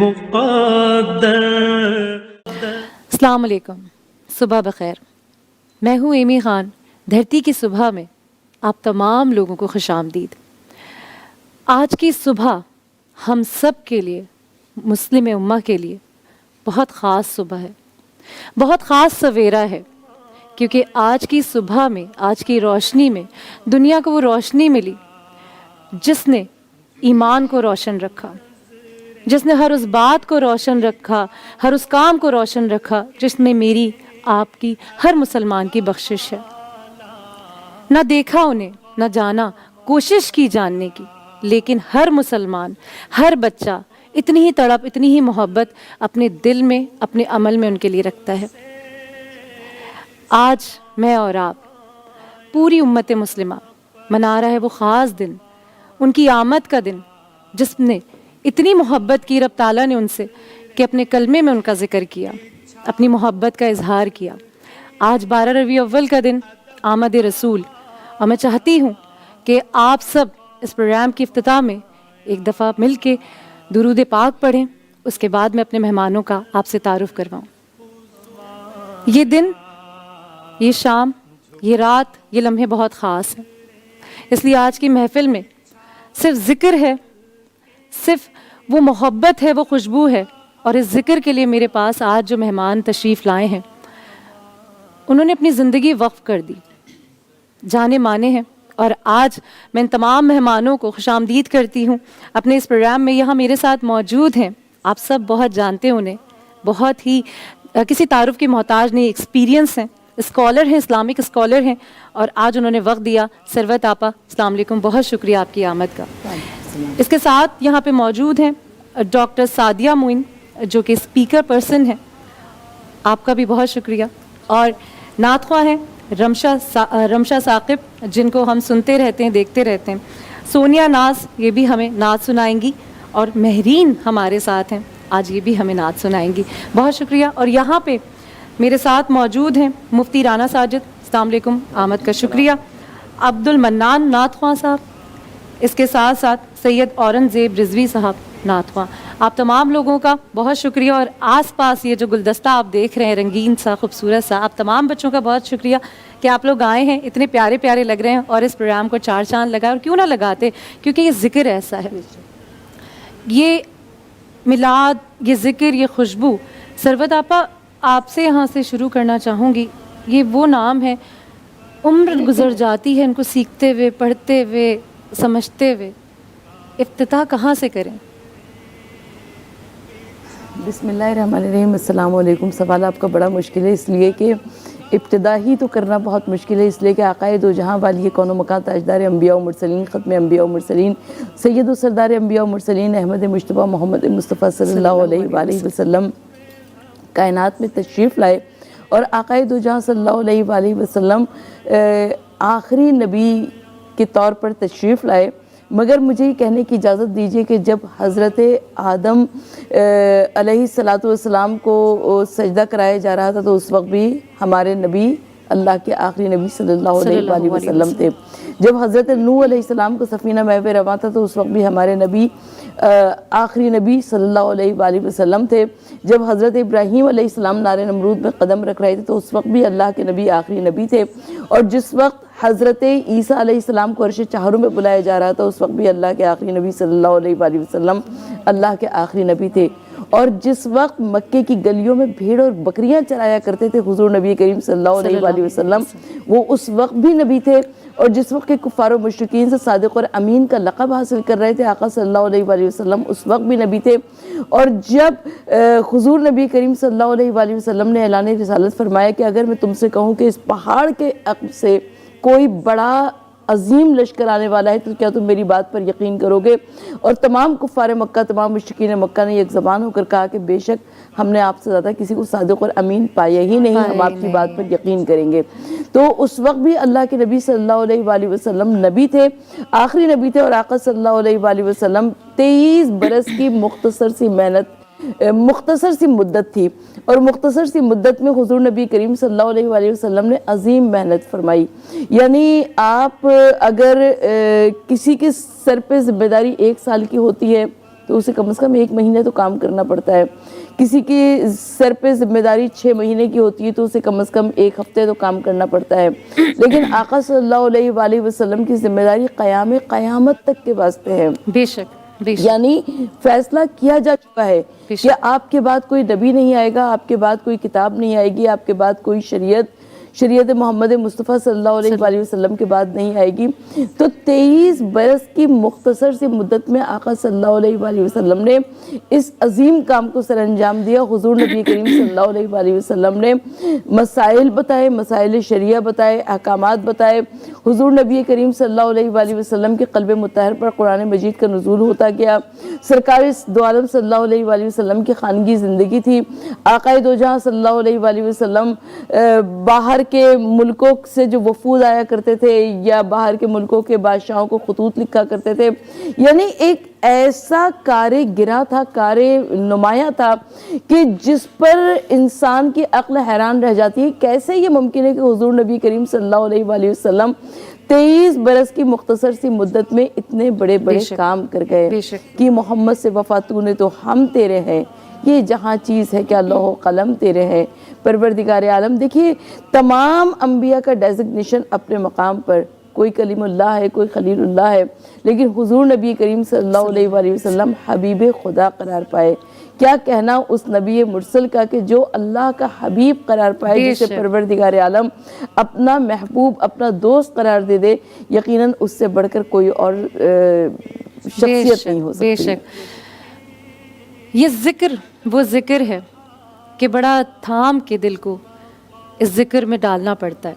مقدر. السلام علیکم، صبح بخیر. میں ہوں ایمی خان. دھرتی کی صبح میں آپ تمام لوگوں کو خوش آمدید. آج کی صبح ہم سب کے لیے، مسلم امہ کے لیے بہت خاص صبح ہے، بہت خاص سویرا ہے، کیونکہ آج کی صبح میں، آج کی روشنی میں دنیا کو وہ روشنی ملی جس نے ایمان کو روشن رکھا، جس نے ہر اس بات کو روشن رکھا، ہر اس کام کو روشن رکھا جس میں میری، آپ کی، ہر مسلمان کی بخشش ہے. نہ دیکھا انہیں، نہ جانا، کوشش کی جاننے کی، لیکن ہر مسلمان، ہر بچہ اتنی ہی تڑپ، اتنی ہی محبت اپنے دل میں، اپنے عمل میں ان کے لیے رکھتا ہے. آج میں اور آپ، پوری امت مسلمہ منا رہا ہے وہ خاص دن، ان کی آمد کا دن، جس نے اتنی محبت کی رب تعالیٰ نے ان سے کہ اپنے کلمے میں ان کا ذکر کیا، اپنی محبت کا اظہار کیا. آج 12 ربیع اول کا دن، آمد رسول، اور میں چاہتی ہوں کہ آپ سب اس پروگرام کی افتتاح میں ایک دفعہ مل کے درود پاک پڑھیں. اس کے بعد میں اپنے مہمانوں کا آپ سے تعارف کرواؤں. یہ دن، یہ شام، یہ رات، یہ لمحے بہت خاص ہیں. اس لیے آج کی محفل میں صرف ذکر ہے، صرف وہ محبت ہے، وہ خوشبو ہے. اور اس ذکر کے لیے میرے پاس آج جو مہمان تشریف لائے ہیں، انہوں نے اپنی زندگی وقف کر دی، جانے مانے ہیں. اور آج میں ان تمام مہمانوں کو خوش آمدید کرتی ہوں اپنے اس پروگرام میں. یہاں میرے ساتھ موجود ہیں، آپ سب بہت جانتے ہیں انہیں، بہت ہی کسی تعارف کی محتاج نہیں، ایکسپیرینس ہیں، اسکالر ہیں، اسلامک اسکالر ہیں، اور آج انہوں نے وقت دیا. ثروت آپا، السلام علیکم، بہت شکریہ آپ کی آمد کا. اس کے ساتھ یہاں پہ موجود ہیں ڈاکٹر سعدیہ معین، جو کہ اسپیکر پرسن ہیں، آپ کا بھی بہت شکریہ. اور نعت خواہ ہیں رمشا ثاقب، جن کو ہم سنتے رہتے ہیں، دیکھتے رہتے ہیں. سونیا ناز، یہ بھی ہمیں نعت سنائیں گی. اور مہرین ہمارے ساتھ ہیں، آج یہ بھی ہمیں نعت سنائیں گی. بہت شکریہ. اور یہاں پہ میرے ساتھ موجود ہیں مفتی رانا ساجد، السلام علیکم، آمد کا شکریہ. عبد المنان نعت خواہ صاحب، اس کے ساتھ ساتھ سید اورنگزیب رضوی صاحب نعت خواہ. آپ تمام لوگوں کا بہت شکریہ. اور آس پاس یہ جو گلدستہ آپ دیکھ رہے ہیں، رنگین سا، خوبصورت سا، آپ تمام بچوں کا بہت شکریہ کہ آپ لوگ آئے ہیں، اتنے پیارے پیارے لگ رہے ہیں اور اس پروگرام کو 4 چاند لگائے. اور کیوں نہ لگاتے، کیونکہ یہ ذکر ایسا ہے، یہ میلاد، یہ ذکر، یہ خوشبو. ثروت آپا، آپ سے یہاں سے شروع کرنا چاہوں گی. یہ وہ نام ہے، عمر گزر جاتی ہے ان کو سیکھتے ہوئے، پڑھتے ہوئے، سمجھتے ہوئے. افتتاح کہاں سے کریں؟ بسم اللہ الرحمن الرحیم. السلام علیکم. سوال آپ کا بڑا مشکل ہے، اس لیے کہ ابتدا ہی تو کرنا بہت مشکل ہے، اس لیے کہ آقائے دو جہاں والی کون و مکان، تاجدار انبیاء و مرسلین، ختم انبیاء و مرسلین، سید و سردار انبیاء و مرسلین، احمد مجتبیٰ محمد مصطفیٰ صلی اللہ علیہ وآلہ وسلم کائنات میں تشریف لائے. اور آقائے دو جہاں صلی اللہ علیہ وآلہ وسلم آخری نبی کے طور پر تشریف لائے. مگر مجھے یہ کہنے کی اجازت دیجیے کہ جب حضرت آدم علیہ السلام کو سجدہ کرایا جا رہا تھا تو اس وقت بھی ہمارے نبی، اللہ کے آخری نبی صلی اللہ علیہ وآلہ وسلم تھے. جب حضرت نوح علیہ السلام کو سفینہ محو رواں تھا تو اس وقت بھی ہمارے نبی، آخری نبی صلی اللہ علیہ وآلہ وسلم تھے. جب حضرت ابراہیم علیہ السلام نار نمرود میں قدم رکھ رہے تھے تو اس وقت بھی اللہ کے نبی آخری نبی تھے. اور جس وقت حضرت عیسیٰ علیہ السلام کو عرش چہاروں میں بلایا جا رہا تھا اس وقت بھی اللہ کے آخری نبی صلی اللہ علیہ وآلہ وسلم اللہ کے آخری نبی تھے. اور جس وقت مکے کی گلیوں میں بھیڑ اور بکریاں چرایا کرتے تھے حضور نبی کریم صلی اللہ علیہ وآلہ وسلم، وہ اس وقت بھی نبی تھے. اور جس وقت کے کفار و مشرکین سے صادق اور امین کا لقب حاصل کر رہے تھے آقا صلی اللہ علیہ وآلہ وسلم، اس وقت بھی نبی تھے. اور جب حضور نبی کریم صلی اللہ علیہ وآلہ وسلم نے اعلان رسالت فرمایا کہ اگر میں تم سے کہوں کہ اس پہاڑ کے عقب سے کوئی بڑا عظیم لشکر آنے والا ہے تو کیا تم میری بات پر یقین کرو گے؟ اور تمام کفار مکہ، تمام مشرکین مکہ نے ایک زبان ہو کر کہا کہ بے شک ہم نے آپ سے زیادہ کسی کو صادق اور امین پایا ہی نہیں، ہم آپ کی بات پر یقین کریں گے. تو اس وقت بھی اللہ کے نبی صلی اللہ علیہ وآلہ وسلم نبی تھے، آخری نبی تھے. اور آقا صلی اللہ علیہ وآلہ وسلم 23 برس کی مختصر سی محنت، مختصر سی مدت تھی، اور مختصر سی مدت میں حضور نبی کریم صلی اللہ علیہ وآلہ وسلم نے عظیم محنت فرمائی. یعنی آپ اگر کسی کے سر پہ ذمہ داری 1 سال کی ہوتی ہے تو اسے کم از کم 1 مہینے تو کام کرنا پڑتا ہے. کسی کے سر پہ ذمہ داری 6 مہینے کی ہوتی ہے تو اسے کم از کم 1 ہفتے تو کام کرنا پڑتا ہے. لیکن آقا صلی اللہ علیہ وآلہ وسلم کی ذمہ داری قیامت تک کے واسطے ہے. بے شک بے شک. یعنی فیصلہ کیا جا چکا ہے کہ آپ کے بعد کوئی نبی نہیں آئے گا, آپ کے بعد کوئی کتاب نہیں آئے گی, آپ کے بعد کوئی شریعت محمد مصطفیٰ صلی اللہ علیہ وآلہ وسلم کے بعد نہیں آئے گی. تو 23 برس کی مختصر سی مدت میں آقا صلی اللہ علیہ وآلہ وسلم نے اس عظیم کام کو سر انجام دیا. حضور نبی کریم صلی اللہ علیہ وآلہ وسلم نے مسائل بتائے, مسائل شریعہ بتائے, احکامات بتائے. حضور نبی کریم صلی اللہ علیہ وآلہ وسلم کے قلب مطہر پر قرآن مجید کا نزول ہوتا گیا. سرکار دو عالم صلی اللہ علیہ وآلہ وسلم کی خانگی زندگی تھی. آقا دو جہاں صلی اللہ علیہ وآلہ وسلم باہر کے ملکوں سے جو وفود آیا کرتے تھے یا باہر کے ملکوں کے بادشاہوں کو خطوط لکھا کرتے تھے, یعنی ایک ایسا کار گرا تھا, کار نمایاں تھا کہ جس پر انسان کی عقل حیران رہ جاتی ہے. کیسے یہ ممکن ہے کہ حضور نبی کریم صلی اللہ علیہ وآلہ وسلم 23 برس کی مختصر سی مدت میں اتنے بڑے کام کر گئے کہ محمد سے وفا تو نے تو ہم تیرے ہیں, یہ جہاں چیز ہے کیا لوح و قلم تیرے ہیں پروردگار عالم. دیکھیے تمام انبیاء کا ڈیزگنیشن اپنے مقام پر, کوئی کلیم اللہ ہے, کوئی خلیل اللہ ہے, لیکن حضور نبی کریم صلی اللہ علیہ وآلہ وسلم حبیب خدا قرار پائے. کیا کہنا اس نبی مرسل کا کہ جو اللہ کا حبیب قرار پائے, جسے پروردگار عالم اپنا محبوب, اپنا دوست قرار دے دے, یقیناً اس سے بڑھ کر کوئی اور شخصیت نہیں ہو سکتی. بے شک. یہ ذکر وہ ذکر ہے کہ بڑا تھام کے دل کو اس ذکر میں ڈالنا پڑتا ہے.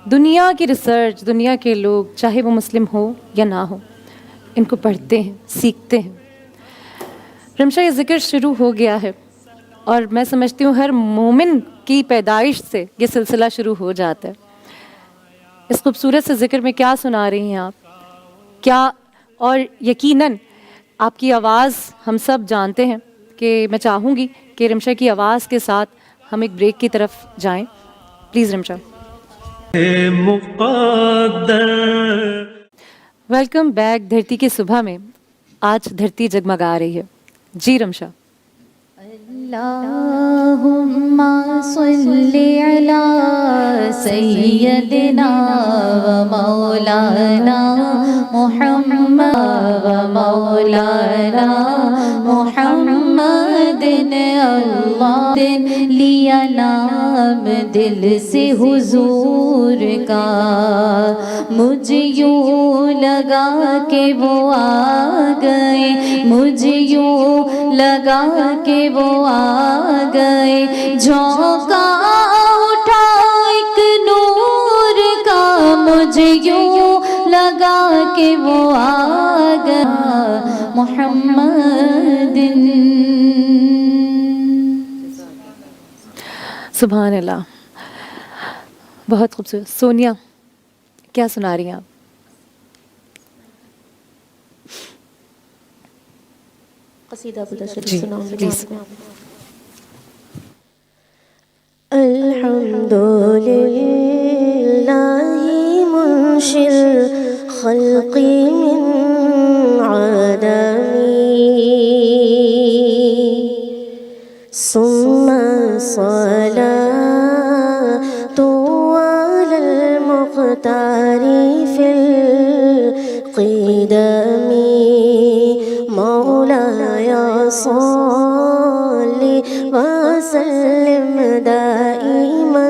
دنیا کی ریسرچ, دنیا کے لوگ چاہے وہ مسلم ہو یا نہ ہو, ان کو پڑھتے ہیں, سیکھتے ہیں. رمشا یہ ذکر شروع ہو گیا ہے اور میں سمجھتی ہوں ہر مومن کی پیدائش سے یہ سلسلہ شروع ہو جاتا ہے. اس خوبصورت سے ذکر میں کیا سنا رہی ہیں آپ, کیا, اور یقیناً آپ کی آواز ہم سب جانتے ہیں کہ میں چاہوں گی کہ رمشا کی آواز کے ساتھ ہم ایک بریک کی طرف جائیں. پلیز رمشا. ویلکم بیک دھرتی کی صبح میں. آج دھرتی جگمگا رہی ہے. جی رمشا. اللہم صلی علی سیدنا و مولانا محمد و مولانا محمد. اللہ لیا نام دل سے حضور کا, مجھے یوں لگا کہ وہ آ گئے, مجھے یوں لگا کہ وہ آ گئے. جھونکا اٹھا ایک نور کا, مجھے یوں لگا کہ وہ آ گیا محمد. سبحان اللہ, بہت خوبصورت. سونیا کیا سنا رہی ہیں آپ؟ قصیدہ پلیز. الحمد للہ منشی الخلق من عدمی ثم صلاة على المختار في القدم مولاي صل وسلم دائما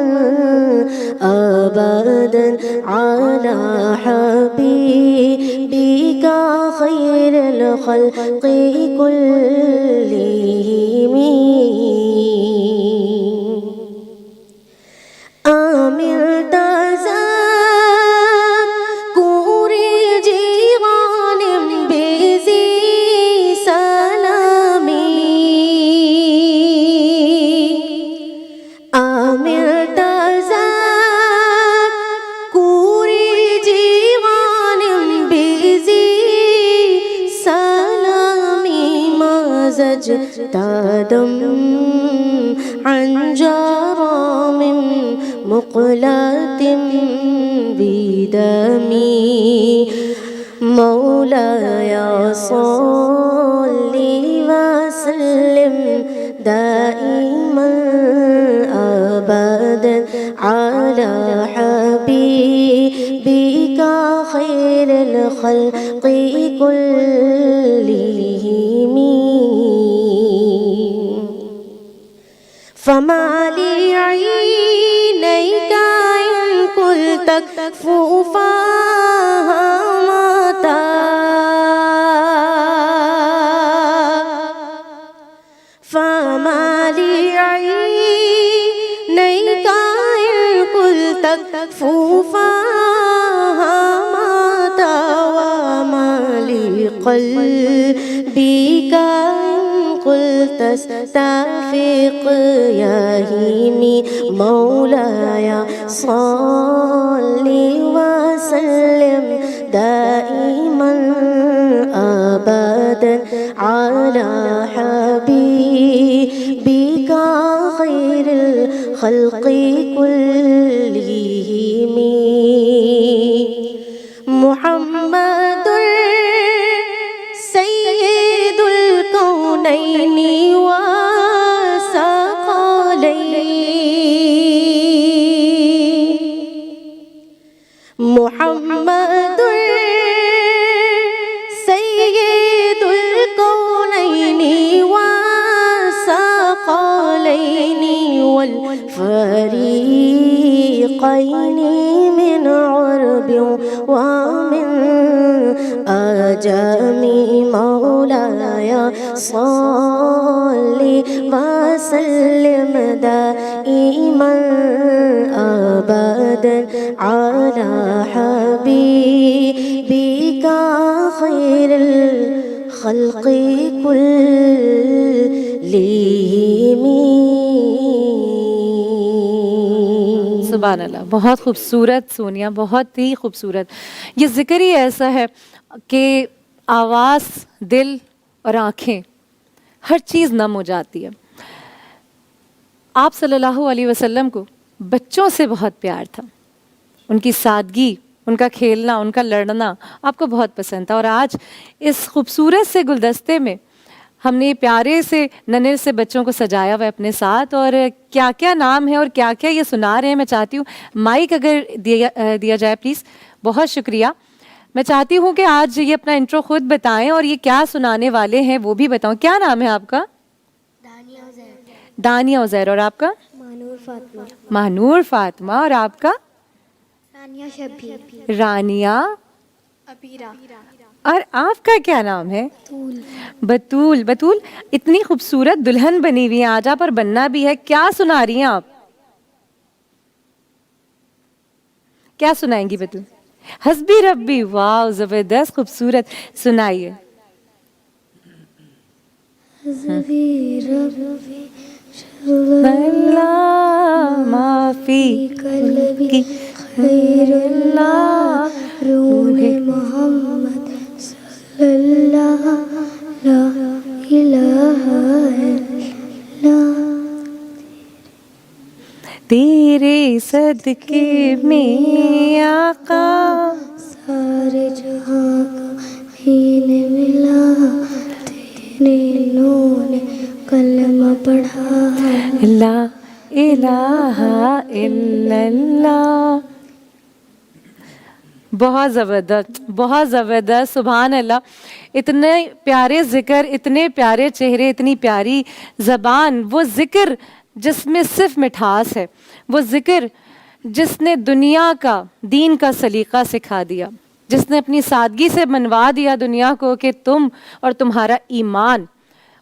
أبدا على حبيبك خير الخلق كلهم. آمر تادم عن جرام مقلات بدمي مولاي صل وسلم دائما أبدا على حبيبك خير الخلق كلهم. فما لي عينيك إن قلت كفوفها متى، فما لي عينيك إن قلت كفوفها متى، وما لي قلبك قلت استفق يهيمي. مولاي صل وسلم دائما أبدا على حبيبك خير الخلق كلهم. محمد سيد الكونين وثقلين، محمد سيد الكونين وثقلين والفريقين من عرب ومن أجم. مولاي صل وسلم دائما أبدا على حبيبك خير الخلق كلهم. سبحان اللہ، بہت خوبصورت سونیا، بہت ہی خوبصورت. یہ ذکر ہی ایسا ہے کہ آواز، دل اور آنکھیں ہر چیز نم ہو جاتی ہے. آپ صلی اللہ علیہ وسلم کو بچوں سے بہت پیار تھا، ان کی سادگی، ان کا کھیلنا، ان کا لڑنا آپ کو بہت پسند تھا. اور آج اس خوبصورت سے گلدستے میں ہم نے پیارے سے ننھے سے بچوں کو سجایا ہوا ہے اپنے ساتھ، اور کیا کیا نام ہے اور کیا کیا یہ سنا رہے ہیں. میں چاہتی ہوں مائک اگر دیا جائے پلیز. بہت شکریہ. میں چاہتی ہوں کہ آج یہ اپنا انٹرو خود بتائیں اور یہ کیا سنانے والے ہیں وہ بھی بتاؤں. کیا نام ہے آپ کا؟ دانیہ عزیر. اور آپ کا؟ مانور فاطمہ. مہنور فاطمہ. اور آپ کا؟ رانیہ شبیر. رانیہ. ابیرہ. اور آپ کا کیا نام ہے؟ بتول. بتول اتنی خوبصورت دلہن بنی ہوئی ہیں آج آپ، اور بننا بھی ہے. کیا سنا رہی ہیں آپ؟ کیا سنائیں گی بتول؟ حسبی ربی. واو، زبردست، خوبصورت. سنائیے. حسبی ربی اللہ ما فی قلبی خیر اللہ روح محمد صلی اللہ لا الہ الا تیرے صدقے میں آقا سارے جہاں کا ہین ملا، تیرے نور نے کلمہ پڑھا لا الہ الا اللہ. بہت زبردست، بہت زبردست. سبحان اللہ. اتنے پیارے ذکر، اتنے پیارے چہرے، اتنی پیاری زبان. وہ ذکر جس میں صرف مٹھاس ہے، وہ ذکر جس نے دنیا کا، دین کا سلیقہ سکھا دیا، جس نے اپنی سادگی سے منوا دیا دنیا کو کہ تم اور تمہارا ایمان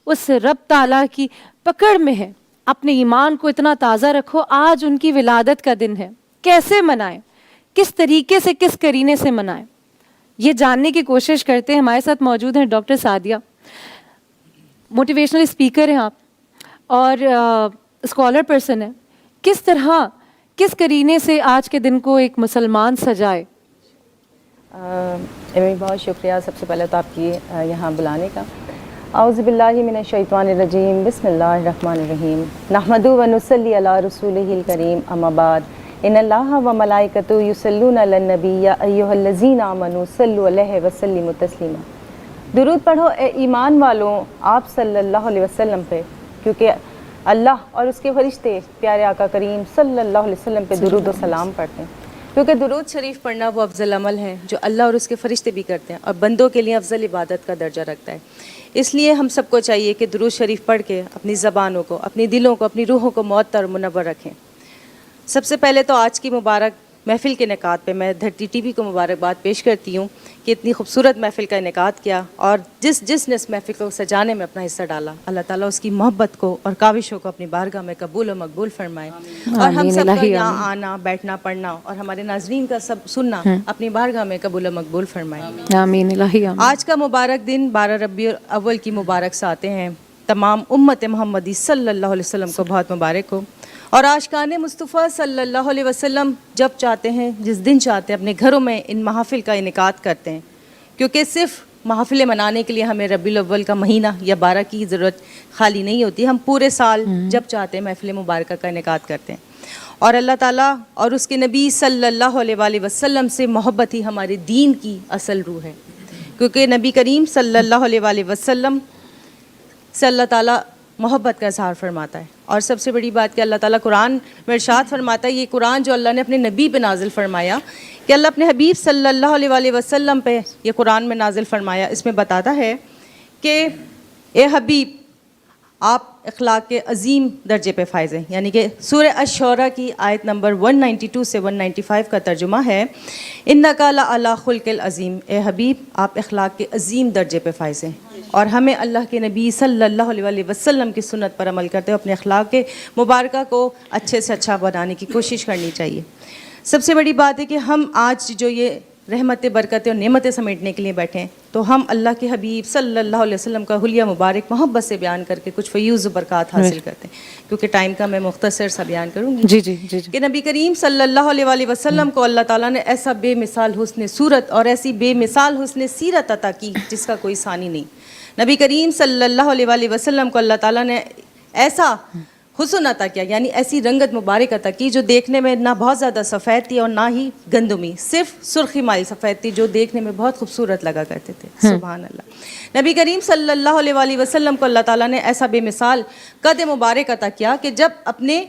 اس رب تعالیٰ کی پکڑ میں ہے. اپنے ایمان کو اتنا تازہ رکھو. آج ان کی ولادت کا دن ہے. کیسے منائیں، کس طریقے سے، کس قرینے سے منائیں، یہ جاننے کی کوشش کرتے ہیں. ہمارے ساتھ موجود ہیں ڈاکٹر سعدیہ، موٹیویشنل اسپیکر ہیں آپ اور اسکالر پرسن ہیں. کس طرح، کس قرینے سے آج کے دن کو ایک مسلمان سجائے؟ ایمی بہت شکریہ سب سے پہلے تو آپ کی یہاں بلانے کا. اعوذ باللہ من الشیطان الرجیم، بسم اللہ الرحمن الرحیم. نحمدہ و نصلی علی رسولہ الکریم، اما بعد. ان اللہ و ملائکتہ یصلون علی النبی یا ایھا الذین آمنوا صلوا علیہ وسلموا تسلیما. درود پڑھو اے ایمان والوں آپ صلی اللہ علیہ وسلم پہ، کیونکہ اللہ اور اس کے فرشتے پیارے آقا کریم صلی اللہ علیہ وسلم پہ درود و سلام پڑھتے ہیں، کیونکہ درود شریف پڑھنا وہ افضل عمل ہے جو اللہ اور اس کے فرشتے بھی کرتے ہیں اور بندوں کے لیے افضل عبادت کا درجہ رکھتا ہے. اس لیے ہم سب کو چاہیے کہ درود شریف پڑھ کے اپنی زبانوں کو، اپنی دلوں کو، اپنی روحوں کو معطر اور منور رکھیں. سب سے پہلے تو آج کی مبارک محفل کے انعقاد پہ میں دھرتی ٹی وی کو مبارکباد پیش کرتی ہوں کہ اتنی خوبصورت محفل کا انعقاد کیا اور جس نے اس محفل کو سجانے میں اپنا حصہ ڈالا، اللہ تعالیٰ اس کی محبت کو اور کاوشوں کو اپنی بارگاہ میں قبول و مقبول فرمائے. اور ہم سب کا یہاں آنا، بیٹھنا، پڑھنا اور ہمارے ناظرین کا سب سننا اپنی بارگاہ میں قبول و مقبول فرمائے. آمین الہی آمین. آج کا مبارک دن 12 ربیع الاول کی مبارک ساتیں ہیں. تمام امت محمدی صلی اللہ علیہ وسلم کو بہت مبارک ہو. اور عاشقان مصطفیٰ صلی اللہ علیہ وسلم جب چاہتے ہیں، جس دن چاہتے ہیں، اپنے گھروں میں ان محافل کا انعقاد کرتے ہیں، کیونکہ صرف محافلیں منانے کے لیے ہمیں ربیع الاول کا مہینہ یا 12 کی ضرورت خالی نہیں ہوتی. ہم پورے سال جب چاہتے ہیں محفل مبارکہ کا انعقاد کرتے ہیں. اور اللہ تعالیٰ اور اس کے نبی صلی اللہ علیہ وآلہ وسلم سے محبت ہی ہمارے دین کی اصل روح ہے، کیونکہ نبی کریم صلی اللہ علیہ وآلہ وسلم سے اللہ تعالیٰ محبت کا اظہار فرماتا ہے. اور سب سے بڑی بات کہ اللہ تعالیٰ قرآن میں ارشاد فرماتا ہے، یہ قرآن جو اللہ نے اپنے نبی پہ نازل فرمایا، کہ اللہ اپنے حبیب صلی اللہ علیہ وآلہ وسلم پہ یہ قرآن میں نازل فرمایا، اس میں بتاتا ہے کہ اے حبیب آپ اخلاق کے عظیم درجے پہ فائز ہیں. یعنی کہ سورہ الشعراء کی آیت نمبر 192 سے 195 کا ترجمہ ہے، اِنَّکَ لَعَلیٰ خُلْقٍ العظیم. اے حبیب آپ اخلاق کے عظیم درجے پہ فائز ہیں. اور ہمیں اللہ کے نبی صلی اللہ علیہ وآلہ وسلم کی سنت پر عمل کرتے ہوئے اپنے اخلاق کے مبارکہ کو اچھے سے اچھا بنانے کی کوشش کرنی چاہیے. سب سے بڑی بات ہے کہ ہم آج جو یہ رحمتیں، برکتیں اور نعمتیں سمیٹنے کے لیے بیٹھے ہیں، تو ہم اللہ کے حبیب صلی اللہ علیہ وسلم کا حلیہ مبارک محبت سے بیان کر کے کچھ فیوز و برکات حاصل کرتے ہیں. کیونکہ ٹائم کا میں مختصر سا بیان کروں گی جی کہ نبی کریم صلی اللہ علیہ وآلہ وسلم کو اللہ تعالیٰ نے ایسا بے مثال حسن صورت اور ایسی بے مثال حسن سیرت عطا کی جس کا کوئی ثانی نہیں. نبی کریم صلی اللہ علیہ وآلہ وسلم کو اللہ تعالیٰ نے ایسا حسن عطا کیا، یعنی ایسی رنگت مبارک عطا کی جو دیکھنے میں نہ بہت زیادہ سفید تھی اور نہ ہی گندمی، صرف سرخی مائل سفید تھی، جو دیکھنے میں بہت خوبصورت لگا کرتے تھے. سبحان اللہ. نبی کریم صلی اللہ علیہ وآلہ وسلم کو اللہ تعالیٰ نے ایسا بے مثال قد مبارک عطا کیا کہ جب اپنے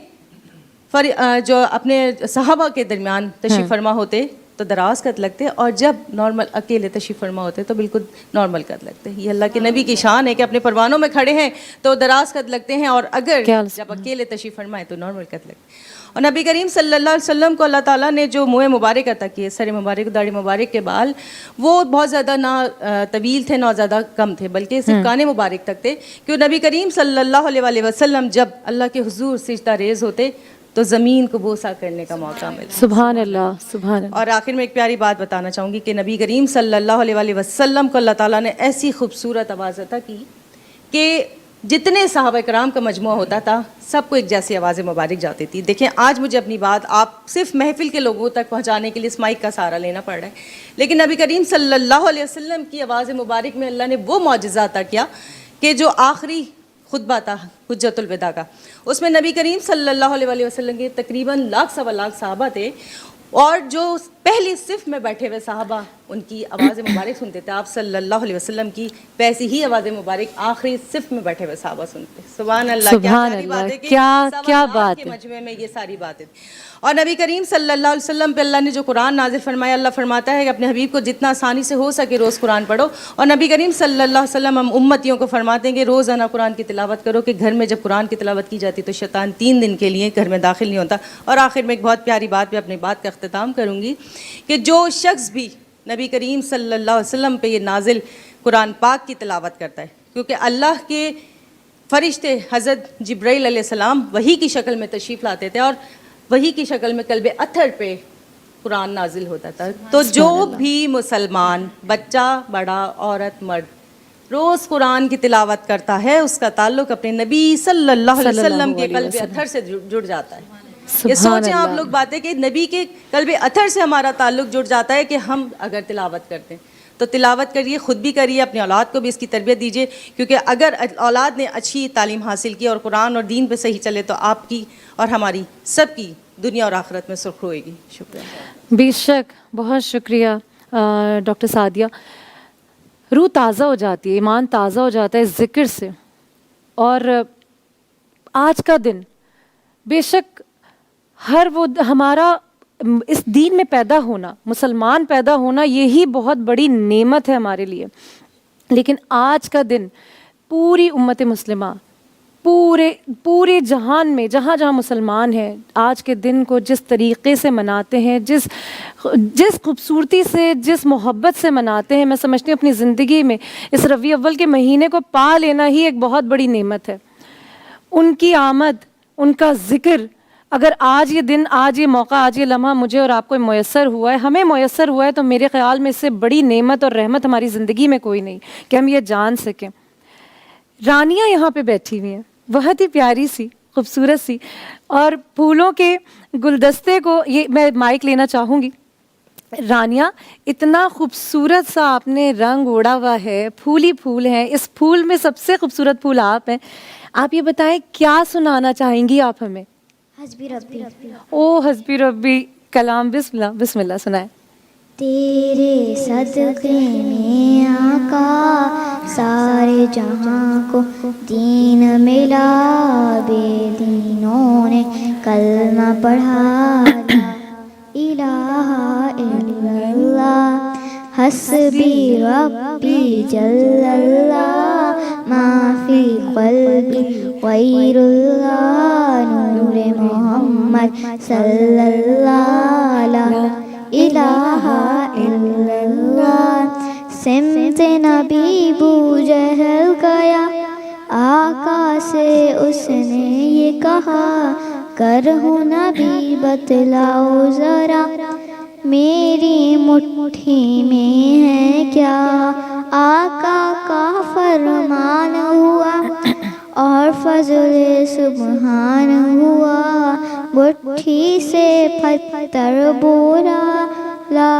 صحابہ کے درمیان تشریف فرما ہوتے تو دراز قد لگتے، اور جب نارمل اکیلے تشریف فرما ہوتے تو بالکل نارمل قد لگتے. یہ اللہ کے نبی کی شان ہے کہ اپنے پروانوں میں کھڑے ہیں تو دراز قد لگتے ہیں، اور اگر جب اکیلے تشریف فرمائے تو نارمل قد لگتے. اور نبی کریم صلی اللہ علیہ وسلم کو اللہ تعالیٰ نے جو منہ مبارک عطا کیے، سر مبارک، داڑھی مبارک کے بال، وہ بہت زیادہ نہ طویل تھے نہ زیادہ کم تھے، بلکہ صرف کان مبارک تک تھے. کہ نبی کریم صلی اللہ علیہ وآلہ وسلم جب اللہ کے حضور سجدہ ریز ہوتے تو زمین کو بوسہ کرنے کا موقع ملتا. سبحان اللہ، سبحان اللہ. اور آخر میں ایک پیاری بات بتانا چاہوں گی کہ نبی کریم صلی اللہ علیہ وآلہ وسلم کو اللہ تعالیٰ نے ایسی خوبصورت آواز عطا کی کہ جتنے صحابہ کرام کا مجموعہ ہوتا تھا سب کو ایک جیسی آواز مبارک جاتی تھی. دیکھیں آج مجھے اپنی بات آپ صرف محفل کے لوگوں تک پہنچانے کے لیے اس مائک کا سہارا لینا پڑ رہا ہے، لیکن نبی کریم صلی اللہ علیہ وسلم کی آواز مبارک میں اللہ نے وہ معجزہ عطا کیا کہ جو آخری خطبہ تھا حجۃ الوداع کا، اس میں نبی کریم صلی اللہ علیہ وسلم کے تقریباً 1,00,000 صحابہ تھے، اور جو پہلی صف میں بیٹھے ہوئے صحابہ ان کی آواز مبارک سنتے تھے، آپ صلی اللہ علیہ وسلم کی ویسی ہی آواز مبارک آخری صف میں بیٹھے ہوئے صحابہ سنتے. سبحان اللہ، سبحان اللہ، کیا بات ہے. مجمع میں یہ ساری باتیں. اور نبی کریم صلی اللہ علیہ وسلم پہ اللہ نے جو قرآن نازل فرمایا، اللہ فرماتا ہے کہ اپنے حبیب کو جتنا آسانی سے ہو سکے روز قرآن پڑھو. اور نبی کریم صلی اللہ علیہ وسلم ہم امتیوں کو فرماتے ہیں کہ روزانہ قرآن کی تلاوت کرو، کہ گھر میں جب قرآن کی تلاوت کی جاتی تو شیطان 3 دن کے لیے گھر میں داخل نہیں ہوتا. اور آخر میں ایک بہت پیاری بات پہ اپنی بات کا اختتام کروں گی کہ جو شخص بھی نبی کریم صلی اللہ علیہ وسلم پہ یہ نازل قرآن پاک کی تلاوت کرتا ہے، کیونکہ اللہ کے فرشتے حضرت جبرائیل علیہ السلام وحی کی شکل میں تشریف لاتے تھے، اور وحی کی شکل میں قلب اتھر پہ قرآن نازل ہوتا تھا. تو جو بھی مسلمان بچہ، بڑا، عورت، مرد روز قرآن کی تلاوت کرتا ہے، اس کا تعلق اپنے نبی صلی اللہ علیہ وسلم کے قلب اتھر سے جڑ جاتا ہے. یہ سوچیں آپ لوگ باتیں کہ نبی کے قلب اتھر سے ہمارا تعلق جڑ جاتا ہے کہ ہم اگر تلاوت کرتے ہیں تو تلاوت کریے، خود بھی کریے، اپنی اولاد کو بھی اس کی تربیت دیجیے، کیونکہ اگر اولاد نے اچھی تعلیم حاصل کی اور قرآن اور دین پہ صحیح چلے تو آپ کی اور ہماری سب کی دنیا اور آخرت میں سرخ ہوئے گی. شکریہ. بے شک، بہت شکریہ ڈاکٹر سعدیہ. روح تازہ ہو جاتی ہے، ایمان تازہ ہو جاتا ہے اس ذکر سے. اور آج کا دن بے شک ہر وہ ہمارا اس دین میں پیدا ہونا، مسلمان پیدا ہونا، یہی بہت بڑی نعمت ہے ہمارے لیے. لیکن آج کا دن پوری امت مسلمہ، پورے جہان میں جہاں جہاں مسلمان ہیں، آج کے دن کو جس طریقے سے مناتے ہیں، جس خوبصورتی سے، جس محبت سے مناتے ہیں، میں سمجھتی ہوں اپنی زندگی میں اس ربیع اول کے مہینے کو پا لینا ہی ایک بہت بڑی نعمت ہے. ان کی آمد، ان کا ذکر، اگر آج یہ دن، آج یہ موقع، آج یہ لمحہ مجھے اور آپ کو میسر ہوا ہے، ہمیں میسر ہوا ہے، تو میرے خیال میں اس سے بڑی نعمت اور رحمت ہماری زندگی میں کوئی نہیں کہ ہم یہ جان سکیں. رانیاں یہاں پہ بیٹھی ہوئی ہیں، بہت ہی پیاری سی، خوبصورت سی، اور پھولوں کے گلدستے کو، یہ میں مائک لینا چاہوں گی. رانیہ، اتنا خوبصورت سا آپ نے رنگ اوڑا ہوا ہے، پھول ہی پھول ہیں، اس پھول میں سب سے خوبصورت پھول آپ ہیں. آپ یہ بتائیں کیا سنانا چاہیں گی آپ ہمیں؟ حسبی ربی. او حسبی ربی کلام، بسم اللہ سنائیں. تیرے صدقے میں آقا سارے جہاں کو دین ملا، بے دینوں نے کلمہ پڑھا، لا الہ الا اللہ حسبی ربی جل اللہ، ما فی قلبی غیر اللہ، نور محمد صلی اللہ، لا الہ الا اللہ. سمت نبی بو جہل گیا، آقا سے اس نے یہ کہا، کرہو نبی بتلاؤ ذرا، میری مٹھی میں ہے کیا. آقا کا فرمان ہوا اور فضل سبحان ہوا، مٹھی سے پتھر بولا، لا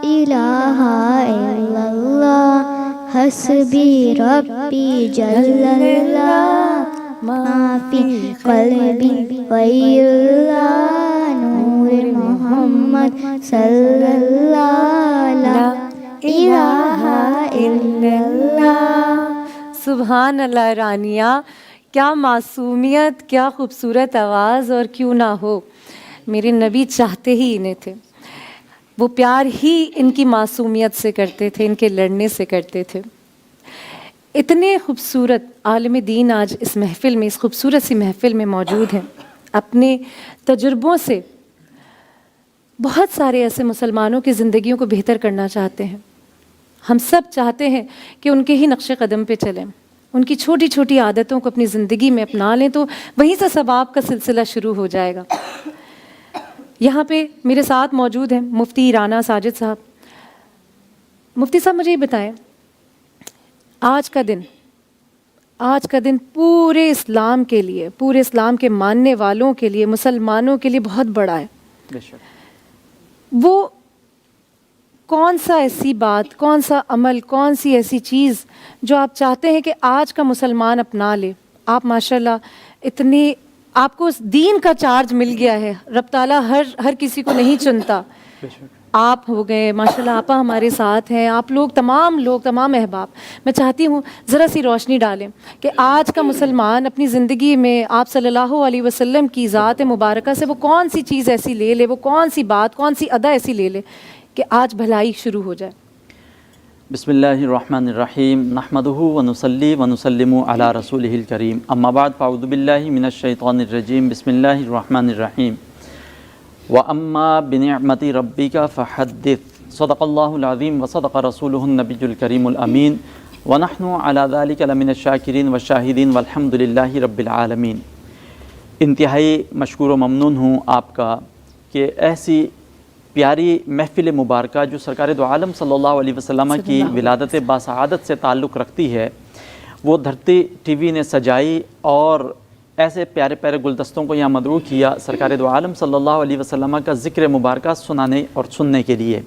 الہ الا اللہ حسبی ربی جل اللہ، ما فی قلبی غیر اللہ، نور محمد صلی اللہ، لا الہ الا اللہ. سبحان اللہ. رانیہ، کیا معصومیت، کیا خوبصورت آواز، اور کیوں نہ ہو، میرے نبی چاہتے ہی انہیں تھے. وہ پیار ہی ان کی معصومیت سے کرتے تھے، ان کے لڑنے سے کرتے تھے. اتنے خوبصورت عالم دین آج اس محفل میں، اس خوبصورت سی محفل میں موجود ہیں. اپنے تجربوں سے بہت سارے ایسے مسلمانوں کی زندگیوں کو بہتر کرنا چاہتے ہیں. ہم سب چاہتے ہیں کہ ان کے ہی نقش قدم پہ چلیں، ان کی چھوٹی چھوٹی عادتوں کو اپنی زندگی میں اپنا لیں، تو وہیں سے ثواب کا سلسلہ شروع ہو جائے گا. یہاں پہ میرے ساتھ موجود ہیں مفتی رانا ساجد صاحب. مفتی صاحب، مجھے یہ بتائیں، آج کا دن پورے اسلام کے لیے، پورے اسلام کے ماننے والوں کے لیے، مسلمانوں کے لیے بہت بڑا ہے. وہ کون سا ایسی بات، کون سا عمل، کون سی ایسی چیز جو آپ چاہتے ہیں کہ آج کا مسلمان اپنا لے؟ آپ ماشاءاللہ اتنی، آپ کو اس دین کا چارج مل گیا ہے، رب تعالیٰ ہر کسی کو نہیں چنتا. آپ ہو گئے ماشاءاللہ، آپا ہمارے ساتھ ہیں، آپ لوگ تمام احباب. میں چاہتی ہوں ذرا سی روشنی ڈالیں کہ آج کا مسلمان اپنی زندگی میں آپ صلی اللہ علیہ وسلم کی ذات مبارکہ سے وہ کون سی چیز ایسی لے لے، وہ کون سی بات، کون سی ادا ایسی لے لے کہ آج بھلائی شروع ہو جائے. بسم اللہ الرحمن الرحیم، نحمدہ ونصلی ونسلم علی رسولہ الکریم، اما بعد فاعوذ باللہ من الشیطان الرجیم، بسم اللہ الرحمن الرحیم. وَأَمَّا بِنِعْمَةِ رَبِّكَ فَحَدِّثْ صدق اللہ العظیم وصدق رسولہ النبی الکریم الامین، وَنَحْنُ عَلَى ذَلِكَ لَمِنَ الشَّاكِرِينَ وَالشَّاهِدِينَ وَالْحَمْدُ لِلَّهِ رَبِّ العالمین. انتہائی مشکور و ممنون ہوں آپ کا کہ ایسی پیاری محفل مبارکہ جو سرکار دو عالم صلی اللہ علیہ وسلم کی ولادت باسعادت سے تعلق رکھتی ہے، وہ دھرتی ٹی وی نے سجائی اور ایسے پیارے پیارے گلدستوں کو یہاں مدعو کیا سرکار دو عالم صلی اللہ علیہ وسلم کا ذکر مبارکہ سنانے اور سننے کے لیے.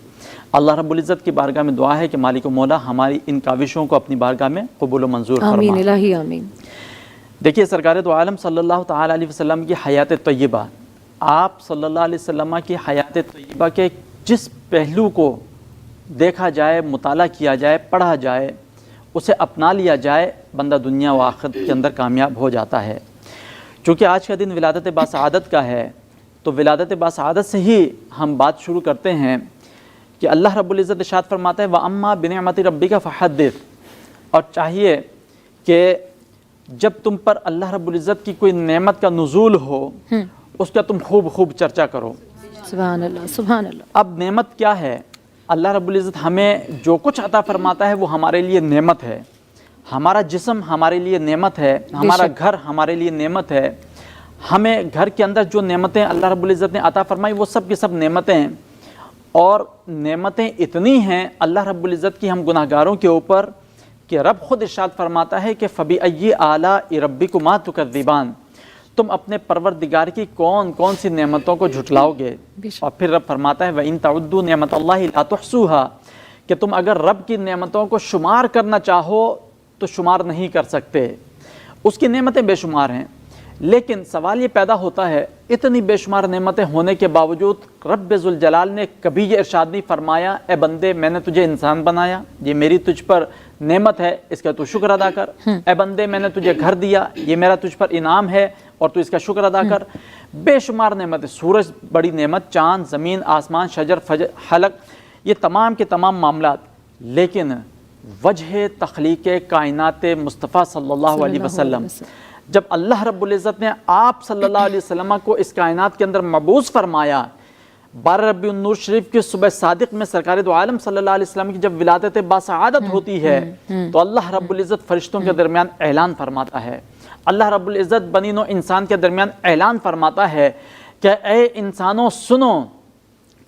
اللہ رب العزت کی بارگاہ میں دعا ہے کہ مالک و مولا ہماری ان کاوشوں کو اپنی بارگاہ میں قبول و منظور فرما. آمین الہی آمین. دیکھیے، سرکار دو عالم صلی اللہ تعالیٰ علیہ وسلم کی حیات طیبہ آپ صلی اللہ علیہ وسلم کی حیات طیبہ کے جس پہلو کو دیکھا جائے، مطالعہ کیا جائے، پڑھا جائے، اسے اپنا لیا جائے، بندہ دنیا و آخرت کے اندر کامیاب ہو جاتا ہے۔ چونکہ آج کا دن ولادت باسعادت کا ہے، تو ولادت باسعادت سے ہی ہم بات شروع کرتے ہیں کہ اللہ رب العزت ارشاد فرماتا ہے وَأَمَّا بِنِعْمَةِ رَبِّكَ فَحَدِّثْ، اور چاہیے کہ جب تم پر اللہ رب العزت کی کوئی نعمت کا نزول ہو اس کا تم خوب چرچا کرو۔ سبحان اللہ، سبحان اللہ۔ اب نعمت کیا ہے؟ اللہ رب العزت ہمیں جو کچھ عطا فرماتا ہے وہ ہمارے لیے نعمت ہے۔ ہمارا جسم ہمارے لیے نعمت ہے، ہمارا گھر ہمارے لیے نعمت ہے۔ ہمیں گھر کے اندر جو نعمتیں اللہ رب العزت نے عطا فرمائی وہ سب کی سب نعمتیں ہیں، اور نعمتیں اتنی ہیں اللہ رب العزت کی ہم گناہ گاروں کے اوپر کہ رب خود ارشاد فرماتا ہے کہ فَبِأَيِّ آلَاءِ رَبِّكُمَا تُكَذِّبَانِ، تم اپنے پروردگار کی کون کون سی نعمتوں کو جھٹلاؤ گے؟ اور پھر رب فرماتا ہے وَإِن تَعُدُّوا نِعْمَتَ اللَّهِ لَا تُحْصُوهَا، کہ تم اگر رب کی نعمتوں کو شمار کرنا چاہو تو شمار نہیں کر سکتے۔ اس کی نعمتیں بے شمار ہیں، لیکن سوال یہ پیدا ہوتا ہے اتنی بے شمار نعمتیں ہونے کے باوجود رب ذوالجلال نے کبھی یہ ارشاد نہیں فرمایا اے بندے میں نے تجھے انسان بنایا، یہ میری تجھ پر نعمت ہے، اس کا تو شکر ادا کر۔ اے بندے میں نے تجھے گھر دیا، یہ میرا تجھ پر انعام ہے اور تو اس کا شکر ادا کر۔ بے شمار نعمتیں، سورج بڑی نعمت، چاند، زمین، آسمان، شجر، حلق، یہ تمام کے تمام معاملات، لیکن وجہ تخلیق کائنات مصطفیٰ صلی اللہ علیہ وسلم، جب اللہ رب العزت نے آپ صلی اللہ علیہ وسلم کو اس کائنات کے اندر مبعوث فرمایا، 12 ربیع النور شریف کی صبح صادق میں سرکار دو عالم صلی اللہ علیہ وسلم کی جب ولادت باسعادت ہوتی ہے تو اللہ رب العزت فرشتوں کے درمیان اعلان فرماتا ہے، اللہ رب العزت بنی نوع انسان کے درمیان اعلان فرماتا ہے کہ اے انسانوں سنو،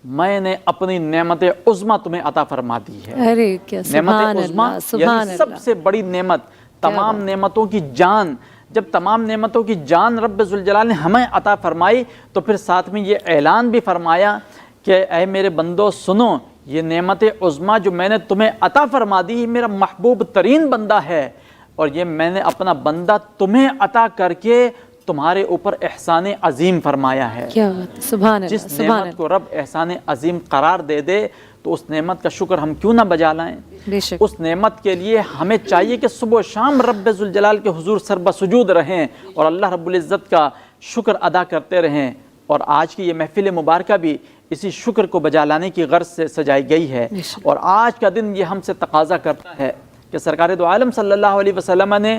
میں نے اپنی نعمت عظمیٰ تمہیں عطا فرما دی ہے۔ ارے کیا نعمت سبحان عظمیٰ اللہ، سبحان یعنی سب سے بڑی نعمت، تمام نعمتوں کی جان، جب تمام نعمتوں کی جان رب ذوالجلال نے ہمیں عطا فرمائی تو پھر ساتھ میں یہ اعلان بھی فرمایا کہ اے میرے بندو سنو، یہ نعمت عظمیٰ جو میں نے تمہیں عطا فرما دی، یہ میرا محبوب ترین بندہ ہے، اور یہ میں نے اپنا بندہ تمہیں عطا کر کے تمہارے اوپر احسان عظیم فرمایا ہے۔ کیا بات، سبحان اللہ، جس سبحان نعمت کو رب احسان عظیم قرار دے دے تو اس نعمت کا شکر ہم کیوں نہ بجا لائیں؟ بے شک۔ اس نعمت کے لیے ہمیں چاہیے کہ صبح و شام رب ذوالجلال کے حضور سر بسجود رہیں اور اللہ رب العزت کا شکر ادا کرتے رہیں، اور آج کی یہ محفل مبارکہ بھی اسی شکر کو بجا لانے کی غرض سے سجائی گئی ہے۔ اور آج کا دن یہ ہم سے تقاضا کرتا ہے کہ سرکار دو عالم صلی اللہ علیہ وسلم نے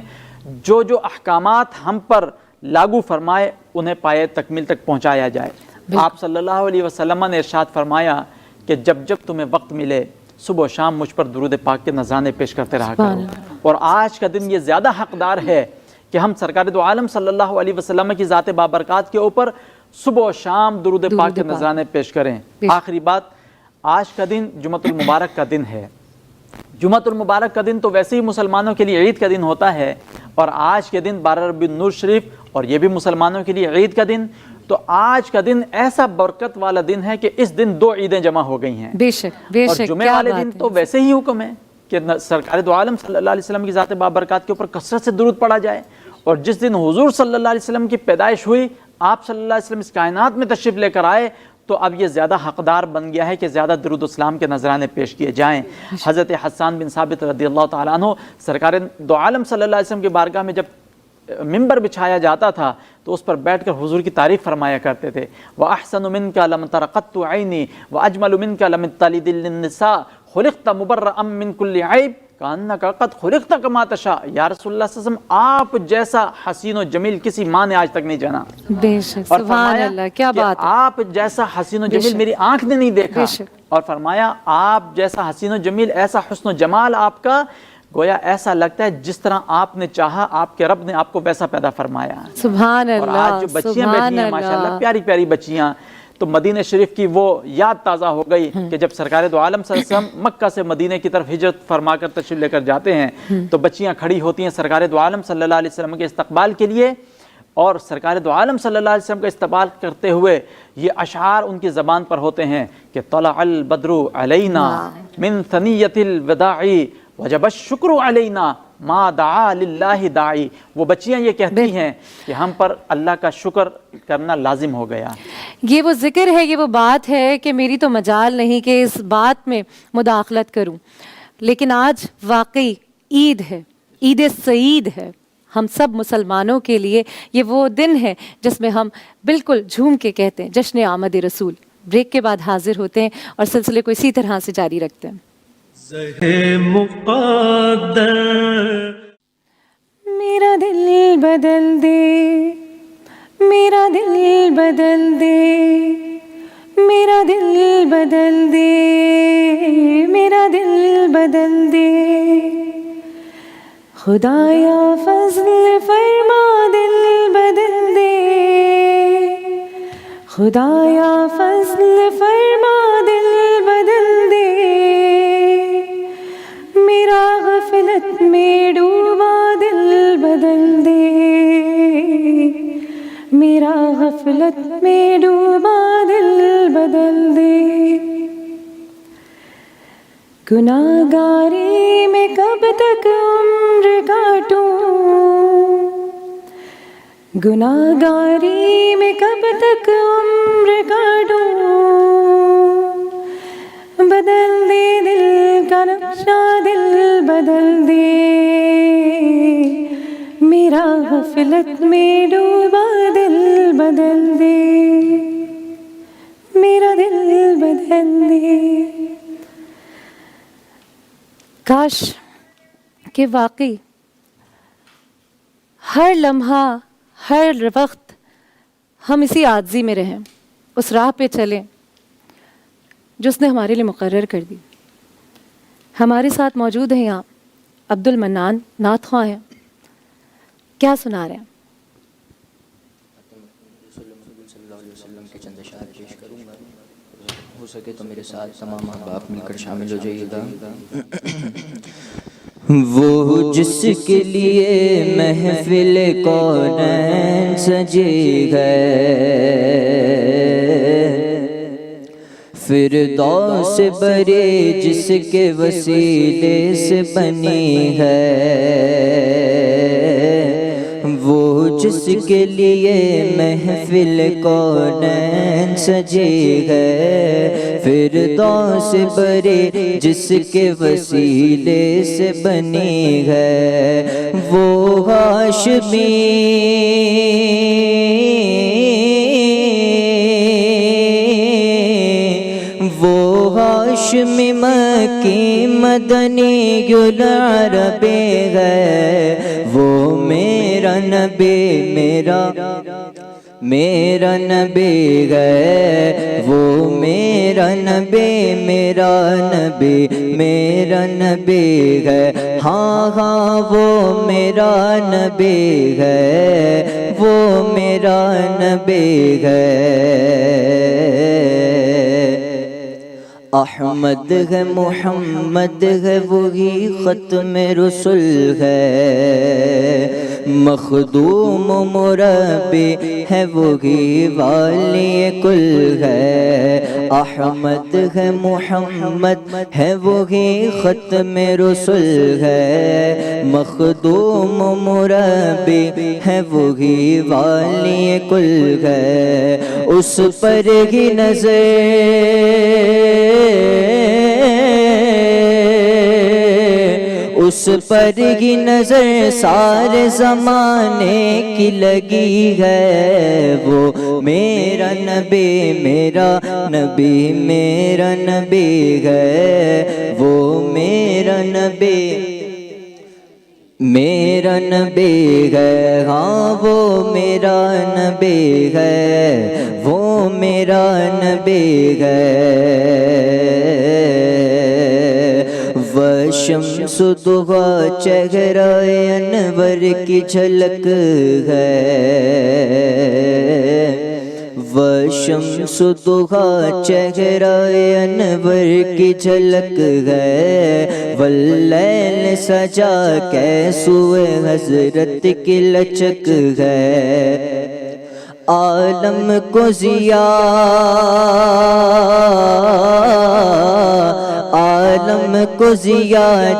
جو جو احکامات ہم پر لاگو فرمائے انہیں پائے تکمیل تک پہنچایا جائے۔ آپ صلی اللہ علیہ وسلم نے ارشاد فرمایا کہ جب جب تمہیں وقت ملے صبح و شام مجھ پر درود پاک کے نذرانے پیش کرتے رہا کرو، اور آج کا دن یہ زیادہ حقدار ہے کہ ہم سرکار دو عالم صلی اللہ علیہ وسلم کی ذات بابرکات کے اوپر صبح و شام درود پاک کے نذرانے پیش کریں۔ آخری بات، آج کا دن جمعۃ المبارک کا دن ہے۔ جمعۃ المبارک کا دن تو ویسے ہی مسلمانوں کے لیے عید کا دن ہوتا ہے، اور آج کے دن 12 ربیع النور شریف، اور یہ بھی مسلمانوں کے لیے عید کا دن، تو آج کا دن ایسا برکت والا دن ہے کہ اس دن 2 عیدیں جمع ہو گئی ہیں۔ بے شک، بے اور شک، جمعے کیا والے بات دن ہے۔ تو ویسے ہی حکم ہے کہ سرکار دو عالم صلی اللہ علیہ وسلم کی ذات بابرکات کے اوپر کثرت سے درود پڑھا جائے، اور جس دن حضور صلی اللہ علیہ وسلم کی پیدائش ہوئی، آپ صلی اللہ علیہ وسلم اس کائنات میں تشریف لے کر آئے، تو اب یہ زیادہ حقدار بن گیا ہے کہ زیادہ درود و سلام کے نذرانے پیش کیے جائیں۔ حضرت حسان بن ثابت رضی اللہ تعالیٰ عنہ سرکار دو عالم صلی اللہ علیہ وسلم کی بارگاہ میں جب ممبر بچھایا جاتا تھا تو اس پر بیٹھ کر حضور کی تعریف فرمایا کرتے تھے، وَأَحْسَنُ مِنْكَ لَمْ تَرَقَتُّ عَيْنِي وَأَجْمَلُ مِنْكَ لَمْ تَلِدِ النِّسَاء خُلِقْتَ مُبَرَّأً مِنْ كُلِّ عَيْبٍ كَأَنَّكَ قَدْ خُلِقْتَ كَمَا تَشَاءُ۔ یا رسول اللہ صلی اللہ علیہ وسلم، آپ جیسا حسین و جمیل کسی ماں نے آج تک نہیں جانا، بے شک، اور سبحان فرمایا اللہ، کیا کہ بات ہے۔ آپ جیسا حسین و جمیل میری آنکھ نے نہیں دیکھا، اور فرمایا آپ جیسا حسین و جمیل، ایسا حسن و جمال آپ کا، گویا ایسا لگتا ہے جس طرح آپ نے چاہا آپ کے رب نے آپ کو ویسا پیدا فرمایا۔ سبحان اور اللہ، آج جو بچیاں بیٹھی ہیں ماشاءاللہ، پیاری پیاری بچیاں، تو مدینہ شریف کی وہ یاد تازہ ہو گئی کہ جب سرکار دو عالم صلی اللہ علیہ وسلم مکہ سے مدینہ کی طرف ہجرت فرما کر تشریف لے کر جاتے ہیں تو بچیاں کھڑی ہوتی ہیں سرکار دو عالم صلی اللہ علیہ وسلم کے استقبال کے لیے، اور سرکار دو عالم صلی اللہ علیہ وسلم کا استقبال کرتے ہوئے یہ اشعار ان کی زبان پر ہوتے ہیں کہ طلع البدر علینا من ثنیۃ الوداع وجب الشکر علینا ما دعا للہ داعی۔ وہ بچیاں یہ کہتی ہیں کہ ہم پر اللہ کا شکر کرنا لازم ہو گیا، یہ وہ ذکر ہے, یہ وہ بات ہے کہ میری تو مجال نہیں کہ اس بات میں مداخلت کروں, لیکن آج واقعی عید ہے, عید سعید ہے ہم سب مسلمانوں کے لیے. یہ وہ دن ہے جس میں ہم بالکل جھوم کے کہتے ہیں جشن آمد رسول. بریک کے بعد حاضر ہوتے ہیں اور سلسلے کو اسی طرح سے جاری رکھتے ہیں. میرا دل بدل دے, میرا دل بدل دے, میرا دل بدل دے, میرا دل بدل دے, خدایا فضل فرما دل بدل دے, خدایا فضل فرما دل بدل دے, میرا غفلت میں ڈوبا دل بدل دے, میرا غفلت میں ڈوبا دل بدل دے. گناہگاری میں کب تک عمر کاٹوں, گناہگاری میں کب تک عمر کاٹوں, بدل دے دل کا نقشہ دل بدل دے, میرا غفلت میں ڈوبا دل بدل دے, میرا دل بدل دے. کاش کہ واقعی ہر لمحہ ہر وقت ہم اسی عاجزی میں رہیں, اس راہ پہ چلیں جو اس نے ہمارے لیے مقرر کر دی. ہمارے ساتھ موجود ہیں یہاں عبد المنان نعت خواں ہیں, کیا سنا رہے ہیں؟ صلی اللہ علیہ وسلم کے چند اشعار پیش کروں گا, ہو سکے تو میرے ساتھ تمام احباب مل کر شامل ہو جائیے گا. وہ جس کے لیے محفل کونین سجی ہے, فردوس برے جس کے وسیلے سے بنی ہے, وہ جس کے لیے محفل کونین سجی ہے, فردوس برے جس کے وسیلے سے بنی ہے, وہ ہاشمی وہ ہاشمی مکی مدنی گل عرب ہے, وہ میرا نبی میرا نبی ہے, وہ میرا نبی میرا نبی ہے, ہاں ہاں وہ میرا نبی ہے, وہ میرا نبی ہے. احمد ہے محمد ہے وہی ختم رسول ہے, مخدوم مربی ہے وہی والی کل ہے. احمد ہے محمد ہے وہی ختم رسول ہے, مخدوم مربی ہے وہی والی کل ہے. اس پر ہی اس پر ہی نظر سارے زمانے کی لگی ہے, وہ میرا نبی میرا نبی ہے, وہ میرا نبی ہے, ہاں وہ میرا نبی ہے, وہ میرا نبی ہے. وشمس ضحیٰ چہرہ انور کی جھلک ہے, وشمس ضحیٰ چہرہ انور کی جھلک ہے, واللیل سجا کیسوئے حضرت کی لچک ہے. عالم کو ضیاء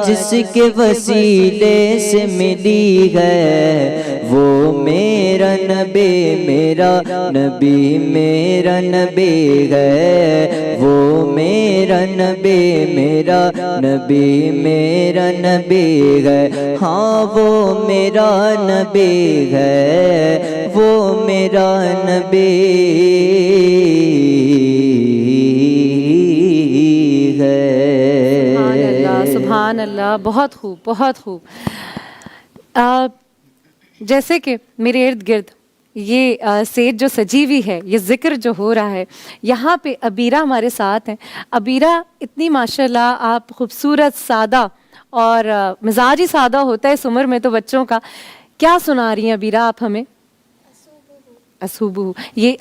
جس کے وسیلے سے ملی ہے, وہ میرا نبی میرا نبی میرا نبی ہے، وہ میرا نبی میرا نبی میرا نبی ہے، ہاں وہ میرا نبی ہے، وہ میرا نبی ہے۔ سبحان اللہ، سبحان اللہ، بہت خوب، بہت خوب۔ جیسے کہ میرے ارد گرد یہ سیج جو سجی ہوئی ہے، یہ ذکر جو ہو رہا ہے، یہاں پہ عبیرہ ہمارے ساتھ ہیں۔ عبیرہ اتنی ماشاءاللہ آپ خوبصورت، سادہ، اور مزاج ہی سادہ ہوتا ہے اس عمر میں تو بچوں کا۔ کیا سنا رہی ہیں عبیرہ آپ ہمیں؟ اسوبو، یہ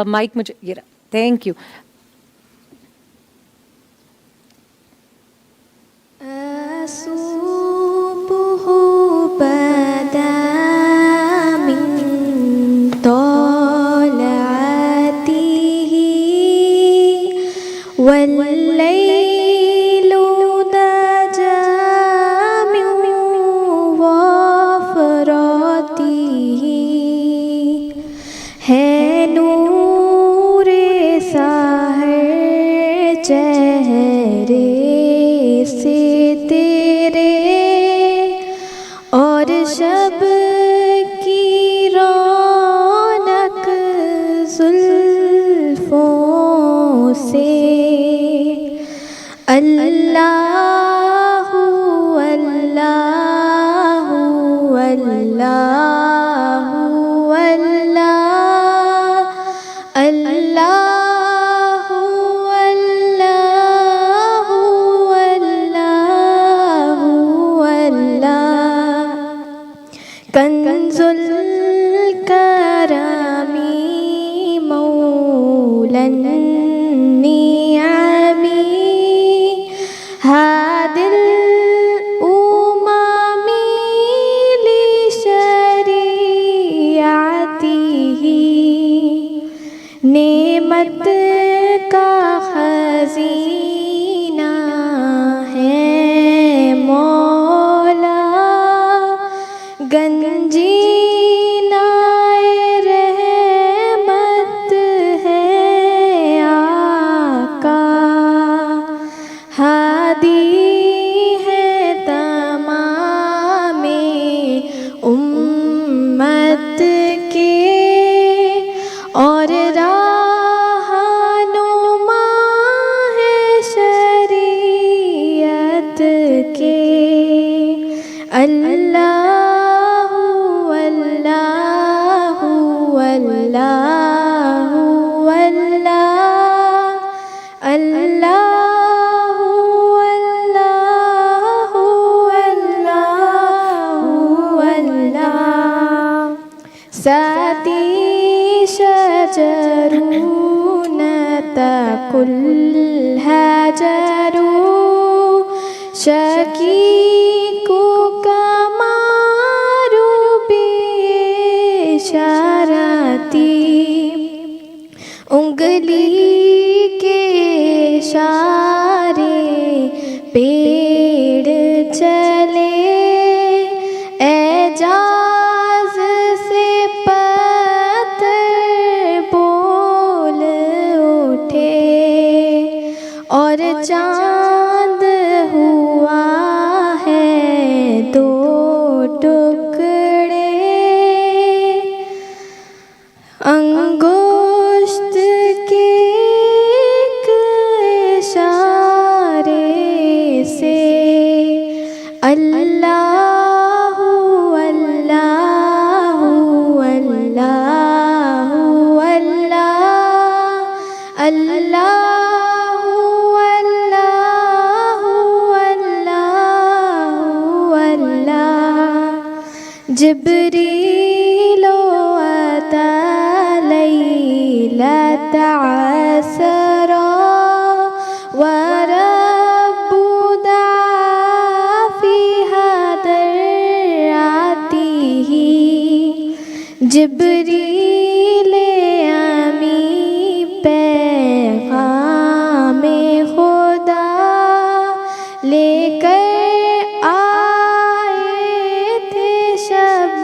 مائک مجھے یہ رہا، تھینک یو۔ أصوبه بدا من طلعته والليل دجى من وفراته ہے نور سحر چہرے سے تیرے، اور شب کی رونق زلفوں سے، اللہ اللہ اللہ اللہ اللہ اللہ اللہ کنز الکرم مولا النعم هادي الأمم لشریعته، نعمت کا خزینہ ہے مولا، گنجینہ رحمت ہے آقا، ہادی ہے تمام امت کے، اور رہنما ہے شریعت کے، اللہ اللہ اللہ اللہ اللہ اللہ ساتی شجرون تکل حجر شکیک کمار بشارتی، انگلی کے اشارے پیڑ چلے، اعجاز سے پتھر بول اٹھے، اور چاند ہوا ہے دو ٹکڑے، انگشت کے ایک اشارے سے، اللہ اللہ اللہ اللہ اللہ اللہ جبریل أتى ليلة عسرا، ورب دعا فيها درعته، جبریل امی پیغام خدا لے کر آئے تھے شب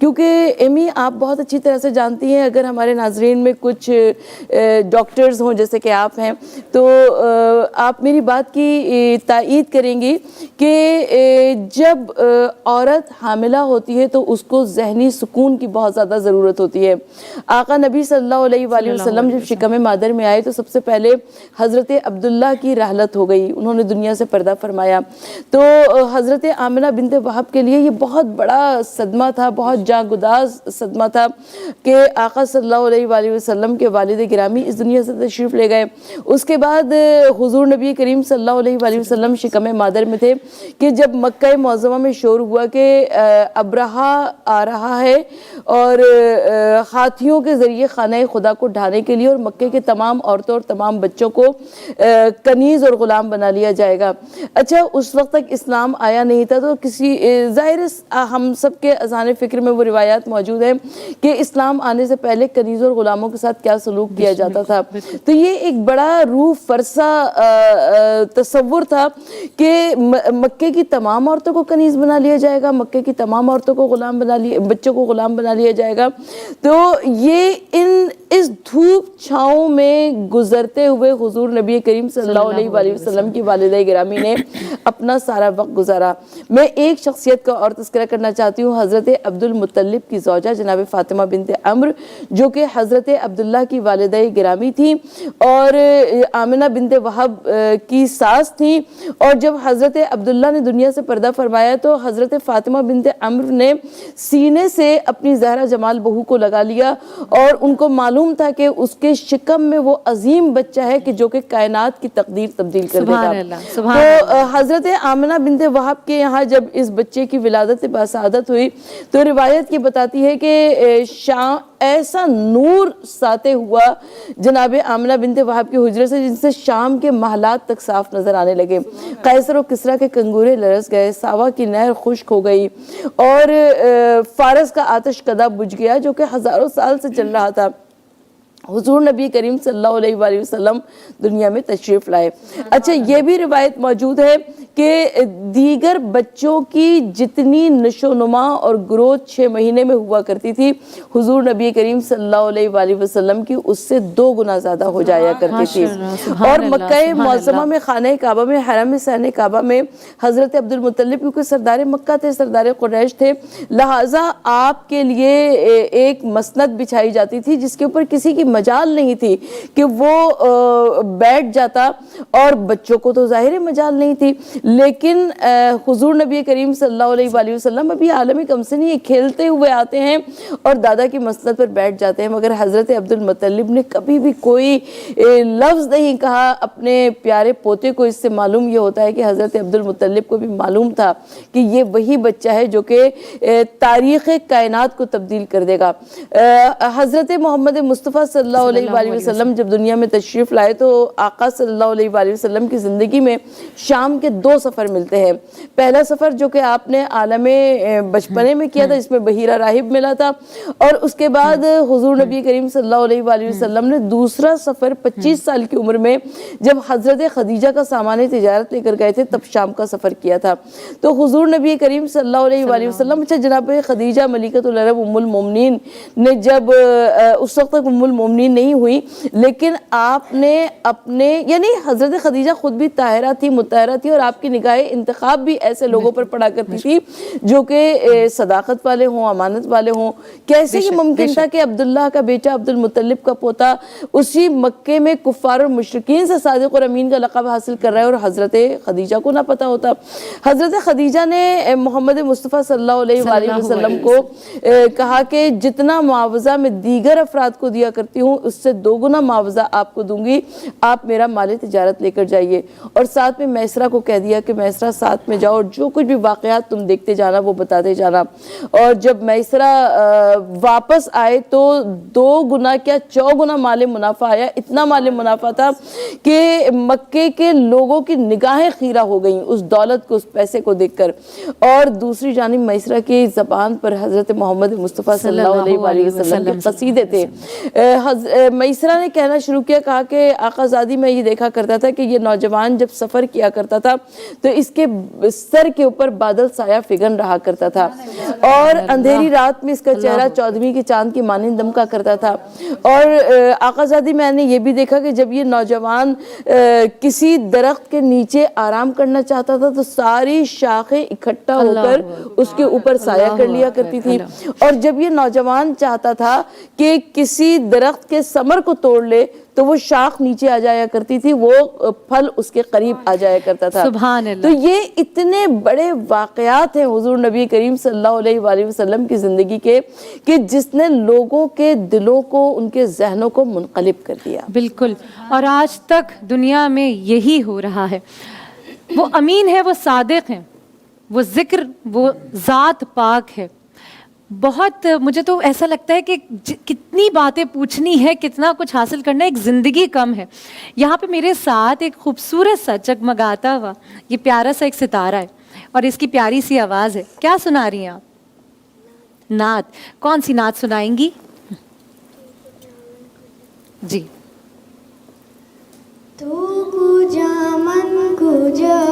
کیونکہ ایمی آپ بہت اچھی طرح سے جانتی ہیں, اگر ہمارے ناظرین میں کچھ ڈاکٹرز ہوں جیسے کہ آپ ہیں تو آپ میری بات کی تائید کریں گی کہ جب عورت حاملہ ہوتی ہے تو اس کو ذہنی سکون کی بہت زیادہ ضرورت ہوتی ہے. آقا نبی صلی اللہ علیہ وآلہ وسلم جب شکم مادر میں آئے تو سب سے پہلے حضرت عبداللہ کی رحلت ہو گئی, انہوں نے دنیا سے پردہ فرمایا. تو حضرت آمنہ بنت وہب کے لیے یہ بہت بڑا صدمہ تھا, بہت جاں گداز صدمہ تھا کہ آقا صلی اللہ علیہ وآلہ وسلم کے والد گرامی اس دنیا سے تشریف لے گئے. اس کے بعد حضور نبی کریم صلی اللہ علیہ وآلہ وسلم شکم مادر میں تھے کہ جب مکہ معظمہ میں شور ہوا کہ ابرہہ آ رہا ہے اور ہاتھیوں کے ذریعے خانہ خدا کو ڈھانے کے لیے اور مکے کے تمام عورتوں اور تمام بچوں کو کنیز اور غلام بنا لیا جائے گا. اچھا اس وقت تک اسلام آیا نہیں تھا تو کسی ظاہر ہم سب کے اذہان فکر میں وہ روایات موجود ہیں کہ اسلام آنے سے پہلے کنیز اور غلاموں کے ساتھ کیا سلوک کیا جاتا تھا. تو یہ ایک بڑا روح فرسا تصور تھا کہ مکے کی تمام عورتوں کو کنیز بنا لیا جائے گا, مکے کی تمام عورتوں کو غلام بنا لیا, بچوں کو غلام بنا لیا جائے گا. تو یہ اس دھوپ چھاؤں میں گزرتے ہوئے حضور نبی کریم صلی اللہ علیہ وآلہ وسلم کی والدہ گرامی نے اپنا سارا وقت گزارا. میں ایک شخصیت کا اور تذکرہ کرنا چاہتی ہوں, حضرت عبد المطلب کی زوجہ جناب فاطمہ بنت عمرو جو کہ حضرت عبداللہ کی والدہ گرامی تھیں اور آمنہ بنت وہب کی ساس تھیں. اور جب حضرت عبداللہ نے دنیا سے پردہ فرمایا تو حضرت فاطمہ بنت عمرو نے سینے سے اپنی زہرہ جمال بہو کو لگا لیا اور ان کو معلوم تھا کہ اس کے شکم میں وہ عظیم بچہ ہے کہ جو کہ کائنات کی تقدیر تبدیل کر دے گا. تو حضرت آمنہ بنت وہب کے یہاں جب اس بچے کی ولادت باسعادت ہوئی تو روایت یہ بتاتی ہے کہ ایسا نور ساتے ہوا جناب آمنہ بنت وہب کے حجرے سے جن سے شام کے محلات تک صاف نظر آنے لگے. قیصر و کسریٰ کے کنگورے لرز گئے, ساوا کی نہر خشک ہو گئی اور فارس کا آتش کدہ بجھ گیا جو کہ ہزاروں سال سے چل رہا تھا. حضور نبی کریم صلی اللہ علیہ وآلہ وسلم دنیا میں تشریف لائے. اچھا یہ بھی روایت موجود ہے کہ دیگر بچوں کی جتنی نشو و نما اور گروتھ 6 مہینے میں ہوا کرتی تھی حضور نبی کریم صلی اللہ علیہ وآلہ وسلم کی اس سے 2 گنا زیادہ ہو جایا کرتی تھی. اور مکہ معظمہ میں خانہ کعبہ میں حرم سین کعبہ میں حضرت عبد المطلب کیونکہ سردار مکہ تھے, سردار قریش تھے, لہٰذا آپ کے لیے ایک مسند بچھائی جاتی تھی جس کے اوپر کسی کی مجال نہیں تھی کہ وہ بیٹھ جاتا, اور بچوں کو تو ظاہر مجال نہیں تھی. لیکن حضور نبی کریم صلی اللہ علیہ وآلہ وسلم ابھی عالم کم سے نہیں کھیلتے ہوئے آتے ہیں اور دادا کی مسند پر بیٹھ جاتے ہیں, مگر حضرت عبد المطلب نے کبھی بھی کوئی لفظ نہیں کہا اپنے پیارے پوتے کو. اس سے معلوم یہ ہوتا ہے کہ حضرت عبد المطلب کو بھی معلوم تھا کہ یہ وہی بچہ ہے جو کہ تاریخ کائنات کو تبدیل کر دے گا. حضرت محمد مصطفیٰ صلی اللہ علیہ وآلہ وسلم جب دنیا میں تشریف لائے تو آقا صلی اللہ علیہ وآلہ وسلم کی زندگی میں شام کے 2 سفر ملتے ہیں. پہلا سفر جو کہ آپ نے عالم بچپنے میں کیا تھا جس میں بحیرہ راہب ملا تھا, اور اس کے بعد حضور نبی کریم صلی اللہ علیہ وآلہ وسلم نے دوسرا سفر 25 سال کی عمر میں جب حضرت خدیجہ کا سامان تجارت لے کر گئے تھے تب شام کا سفر کیا تھا. تو حضور نبی کریم صلی اللہ علیہ وآلہ وسلم, اچھا جناب خدیجہ ملکۃ العرب ام المومنین نے جب اس وقت تک ام المومنین نہیں ہوئی لیکن آپ نے اپنے یعنی حضرت خدیجہ خود بھی طاہرہ تھی, مطہرہ تھی, اور آپ کی نگاہ انتخاب بھی ایسے لوگوں پر پڑا کرتی تھی جو کہ صداقت والے ہوں, امانت والے ہوں. کیسے یہ ممکن تھا کہ عبداللہ کا بیٹا عبد المطلب کا پوتا اسی مکے میں کفار اور مشرکین سے صادق اور امین کا لقب حاصل کر رہا ہے اور حضرت خدیجہ کو نہ پتا ہوتا. حضرت خدیجہ نے محمد مصطفیٰ صلی اللہ علیہ وآلہ وسلم کو کہا کہ جتنا معاوضہ میں دیگر افراد کو دیا کرتی ہوں اس سے 2 گنا معاوضہ آپ کو دوں گی, آپ میرا مال تجارت لے کر جائیے. اور ساتھ میں میسرہ کو کہہ دیا کہ میسرہ ساتھ میں جاؤ اور جو کچھ بھی واقعات تم دیکھتے جانا وہ بتاتے جانا. اور جب میسرہ واپس آئے تو 2 گنا کیا 4 گنا مال منافع آیا. اتنا مال منافع تھا کہ مکے کے لوگوں کی نگاہیں خیرہ ہو گئیں اس دولت کو, اس پیسے کو دیکھ کر. اور دوسری جانب میسرہ کی زبان پر حضرت محمد مصطفیٰ صلی اللہ علیہ وآلہ وسلم کے قصیدے تھے. میسرہ نے کہنا شروع کیا, کہا کہ آقا زادی میں یہ دیکھا کرتا تھا کہ یہ نوجوان جب سفر کیا کرتا تھا تو اس کے سر کے اوپر بادل سایہ فگن رہا کرتا تھا اور اندھیری رات میں اس کا چہرہ 14ویں کے چاند کی مانند دمکا کرتا تھا. اور آقا زادی میں نے یہ بھی دیکھا کہ جب یہ نوجوان کسی درخت کے نیچے آرام کرنا چاہتا تھا تو ساری شاخیں اکٹھا ہو کر اس کے اوپر سایہ کر لیا کرتی تھی. اور جب یہ نوجوان چاہتا تھا کہ کسی درخت کے ثمر کو توڑ لے تو وہ شاخ نیچے آ جایا کرتی تھی, وہ پھل اس کے قریب آ جایا کرتا تھا. سبحان اللہ. تو یہ اتنے بڑے واقعات ہیں حضور نبی کریم صلی اللہ علیہ وآلہ وسلم کی زندگی کے کہ جس نے لوگوں کے دلوں کو, ان کے ذہنوں کو منقلب کر دیا. بالکل, اور آج تک دنیا میں یہی ہو رہا ہے. وہ امین ہے, وہ صادق ہیں, وہ ذکر, وہ ذات پاک ہے. بہت مجھے تو ایسا لگتا ہے کہ کتنی باتیں پوچھنی ہے, کتنا کچھ حاصل کرنا ہے, ایک زندگی کم ہے. یہاں پہ میرے ساتھ ایک خوبصورت سا جگمگاتا ہوا یہ پیارا سا ایک ستارہ ہے اور اس کی پیاری سی آواز ہے. کیا سنا رہی ہیں آپ؟ نعت. کون سی نعت سنائیں گی؟ جی. تو کجا من کجا,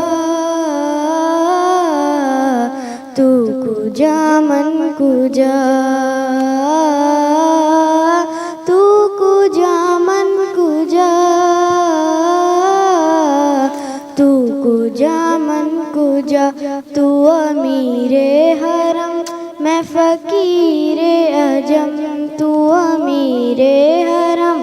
تو کجا من کجا, تو کجا من کجا, تو کجا من کجا, تو امیر حرم میں فقیر عجم, تو امیر حرم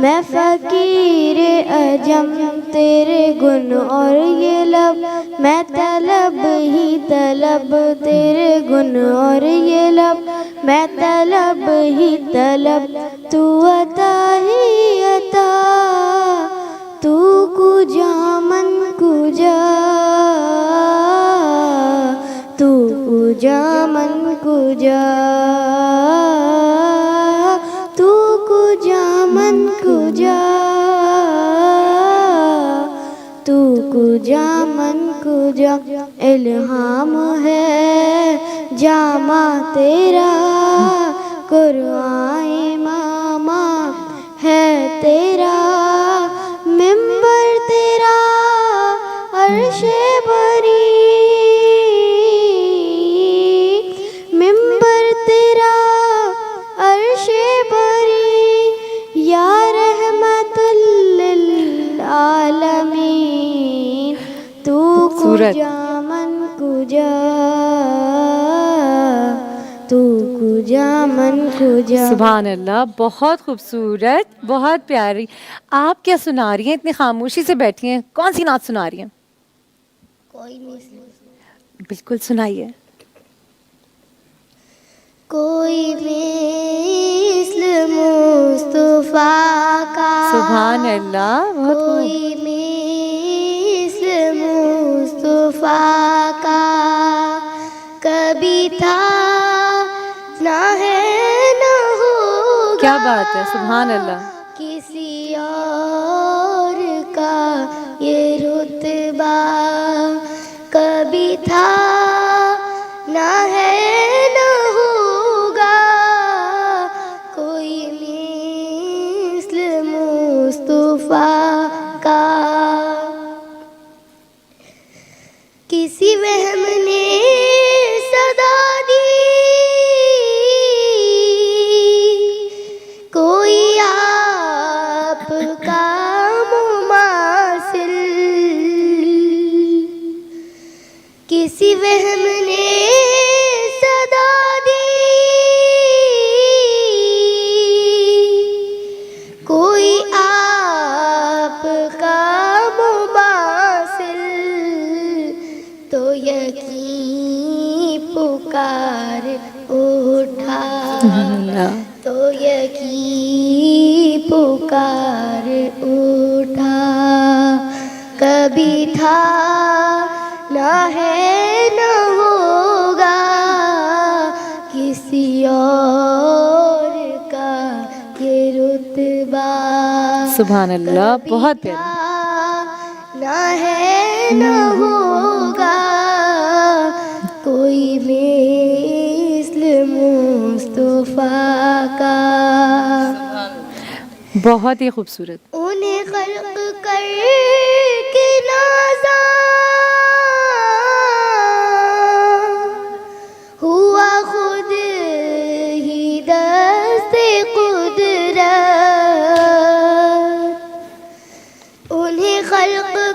میں فقیر عجم, تیرے گن اور یہ لب میں طلب ہی طلب, تیرے گن اور یہ لب میں طلب ہی طلب, تو عطا ہی عطا, تو کجا من کجا, تو کجا من کجا, تو کجا من کجا, تو کجا من کجا. الہام ہے جامع تیرا, قرآن امامہ ہے تیرا, منبر تیرا عرش بری, منبر تیرا عرش بری, یا رحمت للعالمین, تو کجا من کجا, تو کجا من کجا. سبحان اللہ, بہت خوبصورت, بہت پیاری. آپ کیا سنا رہی ہیں؟ اتنی خاموشی سے بیٹھی ہیں, کون سی نعت سنا رہی ہیں؟ کوئی مثل, بالکل سنائیے. کوئی مثل مصطفیٰ کا, سبحان اللہ, بہت خوب. کوئی مثل مصطفیٰ کا کبھی تھا نہ ہے نہ ہوگا, کیا بات ہے, سبحان اللہ. کسی اور کا یہ رتبہ کبھی تھا نہ ہے نہ ہوگا, کوئی مثل مصطفیٰ کا. کسی وہم نے صدا دی, کوئی آپ کا مماثل, کسی وہم نے صدا دی, کوئی آپ کا مماثل, تو یقین پکار اٹھا, تو یقین پکار اٹھا, کبھی تھا نہ ہے نہ ہوگا, کسی اور کا یہ رتبہ سبحان اللہ, بہت پیاری. نہ ہے نہ ہوگا, کوئی مثل مصطفیٰ کا. بہت ہی خوبصورت. انہیں خلق کر کے نازا,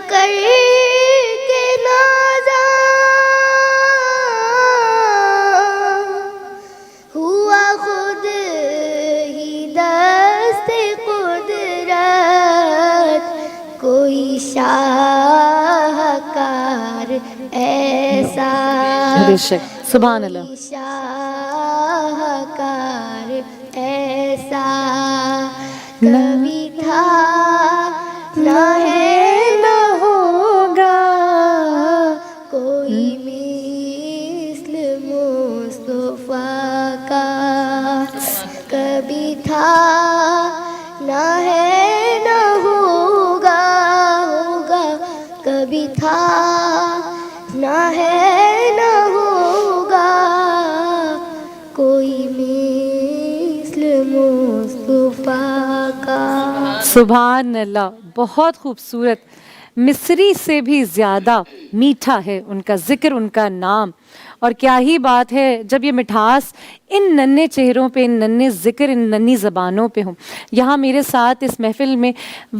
کر کے نازا ہوا خود ہی دست قدرت کوئی شاہکار ایسا بے شک سبحان اللہ شاہکار ایسا کبھی تھا نہ ہے نہ ہوگا کوئی مثل مصطفیٰ کا کبھی تھا نہ ہے نہ ہوگا کبھی تھا نہ ہے نہ ہوگا کوئی مثل مصطفیٰ کا. سبحان اللہ، بہت خوبصورت. مصری سے بھی زیادہ میٹھا ہے ان کا ذکر، ان کا نام. اور کیا ہی بات ہے جب یہ مٹھاس ان ننھے چہروں پہ، ان ننھے ذکر، ان ننھی زبانوں پہ ہوں. یہاں میرے ساتھ اس محفل میں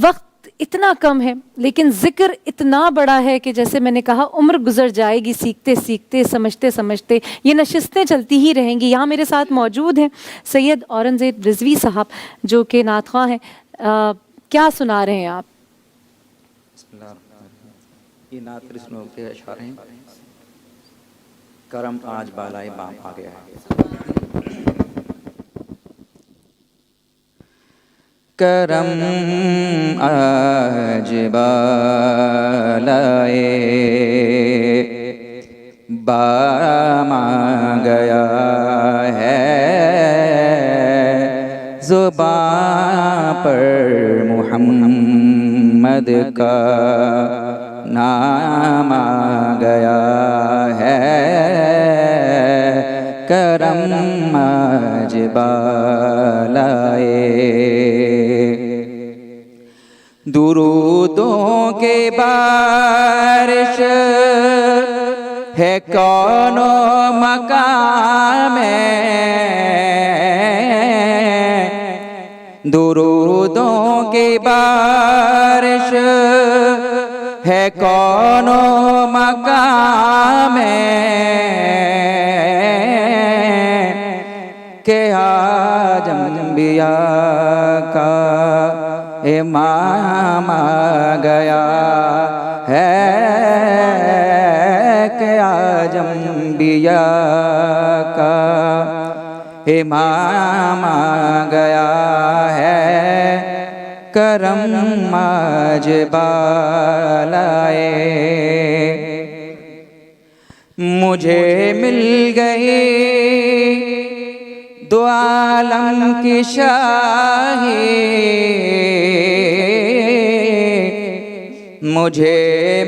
وقت اتنا کم ہے لیکن ذکر اتنا بڑا ہے کہ جیسے میں نے کہا عمر گزر جائے گی سیکھتے سیکھتے، سمجھتے سمجھتے. یہ نشستیں چلتی ہی رہیں گی. یہاں میرے ساتھ موجود ہیں سید اورنگزیب رضوی صاحب جو کہ نعت خواں ہیں. کیا سنا رہے ہیں آپ؟ بسم اللہ الرحمن الرحیم. یہ نعت رسموں کے اشعار ہیں. کرم آج بالائے بام آ گیا ہے. کرم آج بالائے بام آ گیا ہے. زبان پر محمد کا نام آ گیا ہے. کرم آج بالائے درودوں کے بارش ہے کون و مقام میں. درودوں کی بارش ہے کون و مقام میں کہ آج انبیاء کا امام آ گیا ہے. کہ آج انبیاء کا امام آ گیا ہے. کرم آج بالائے مجھے مل گئی دو عالم کی شاہی. مجھے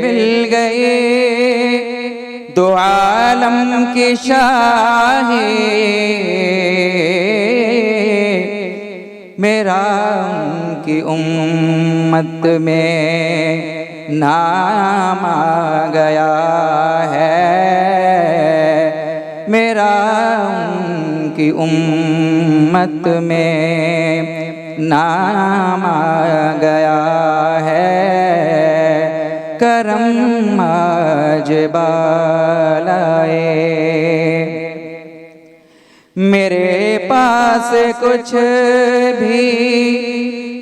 مل گئی دو عالم کی شاہی. میرا ان کی امت میں نام آ گیا ہے. میرا ان کی امت میں نام آ گیا ہے. کرم آج بالائے میرے پاس کچھ بھی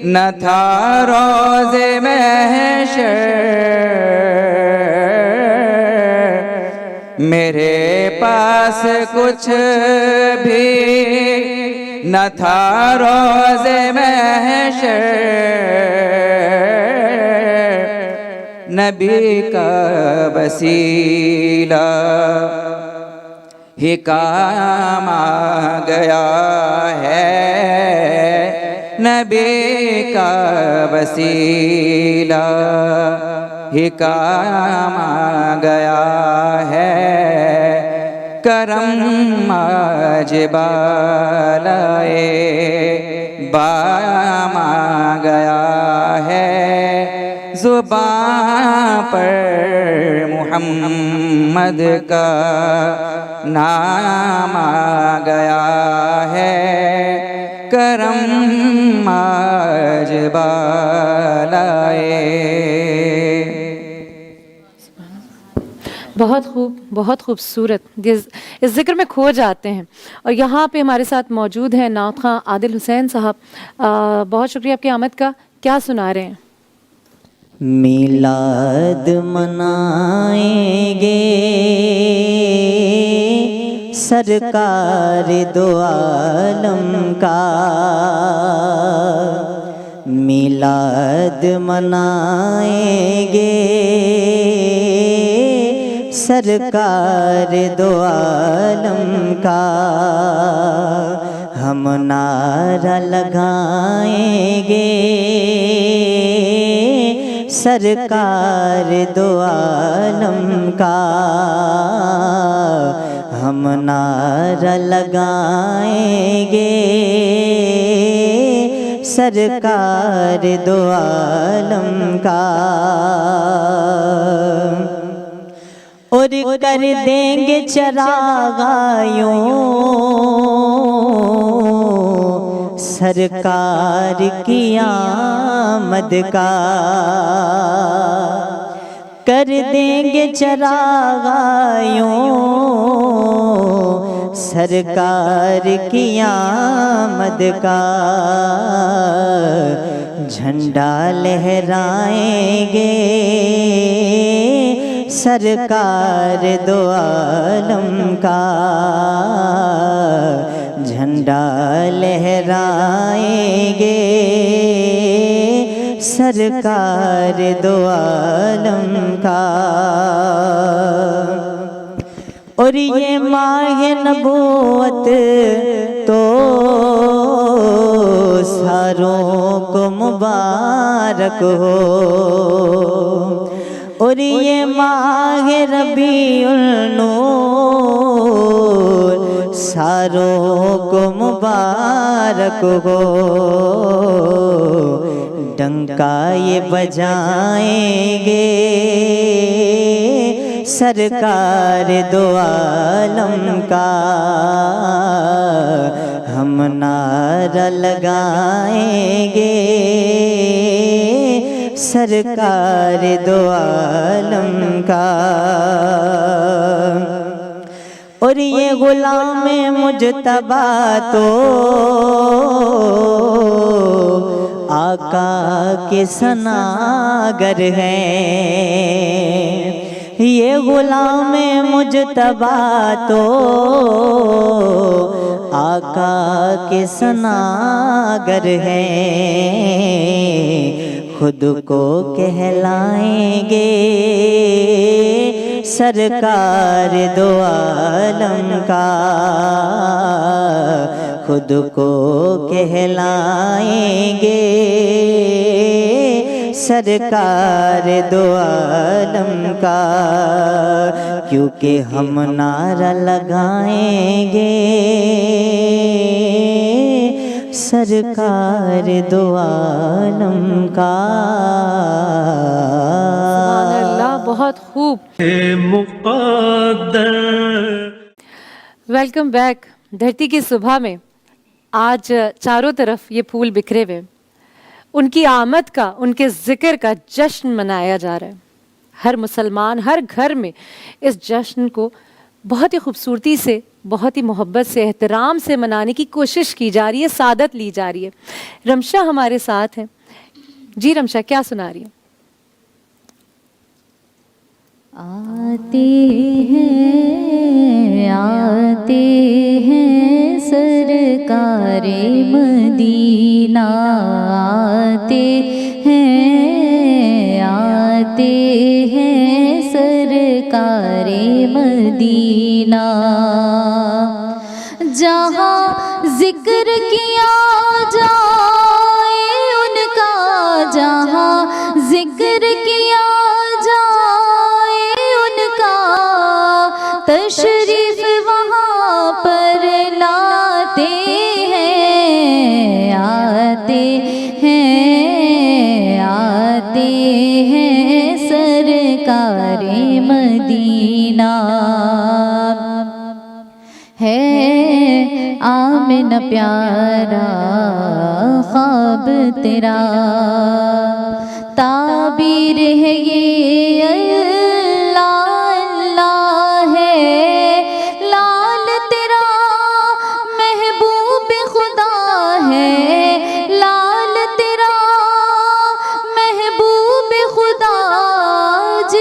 نہ تھا روز محشر. میرے پاس کچھ بھی نہ تھا روز محشر. نبی کا وسیلہ ہی کام آ گیا ہے. نبی کا وسیلہ ہی کام آ گیا ہے. کرم آج بالائے بام آ گیا ہے. زبان پر محمد کا نام آ گیا ہے. کرم آج بالائے بہت خوب، بہت خوبصورت، اس ذکر میں کھو جاتے ہیں. اور یہاں پہ ہمارے ساتھ موجود ہیں نعت خواں عادل حسین صاحب. بہت شکریہ آپ کی آمد کا. کیا سنا رہے ہیں؟ میلاد منائیں گے سرکار دو عالم کا، میلاد منائیں گے سرکار دو عالم کا، ہم نعرہ لگائیں گے سرکار دو عالم کا، ہم نعرہ لگائیں گے سرکار دو عالم کا، اور کر دیں گے چراغایوں سرکار کی آمد کا، کر دیں گے چراغایوں سرکار کی آمد کا، جھنڈا لہرائیں گے سرکار دو عالم کا، جھنڈا لہرائیں گے سرکار دو عالم کا، اور یہ ماہ نبوت تو ساروں کو مبارک ہو، اور یہ ماہ ربیع النور ساروں کو مبارک ہو، ڈنکا یہ بجائیں گے سرکار دو عالم کا، ہم نعرہ لگائیں گے سرکار دو عالم کا، اور یہ غلام مجتبیٰ تو آقا کے ثناگر ہیں، یہ غلام مجتبیٰ تو آقا کے ثناگر ہیں، خود کو کہلائیں گے سرکار دو عالم کا، خود کو کہلائیں گے سرکار دو عالم کا، کیونکہ ہم نعرہ لگائیں گے سرکار دو عالم کا۔ سبحان اللہ، بہت خوب۔ Welcome back. دھرتی کی صبح میں آج چاروں طرف یہ پھول بکھرے ہوئے، ان کی آمد کا، ان کے ذکر کا جشن منایا جا رہا ہے۔ ہر مسلمان ہر گھر میں اس جشن کو بہت ہی خوبصورتی سے، بہت ہی محبت سے، احترام سے منانے کی کوشش کی جا رہی ہے، سعادت لی جا رہی ہے۔ رمشا ہمارے ساتھ ہیں۔ جی رمشا، کیا سنا رہی ہیں؟ آتے ہیں سرکار مدینہ، آتے ہیں سرکار مدینہ، جہاں ذکر کیا جائے ان کا، جہاں ذکر کیا جائے ان کا، تشریف وہاں پر لاتے ہیں، آتے ہیں سرکار مدینہ۔ ہے آمنہ پیارا خواب تیرا، تعبیر ہے یہ اللہ اللہ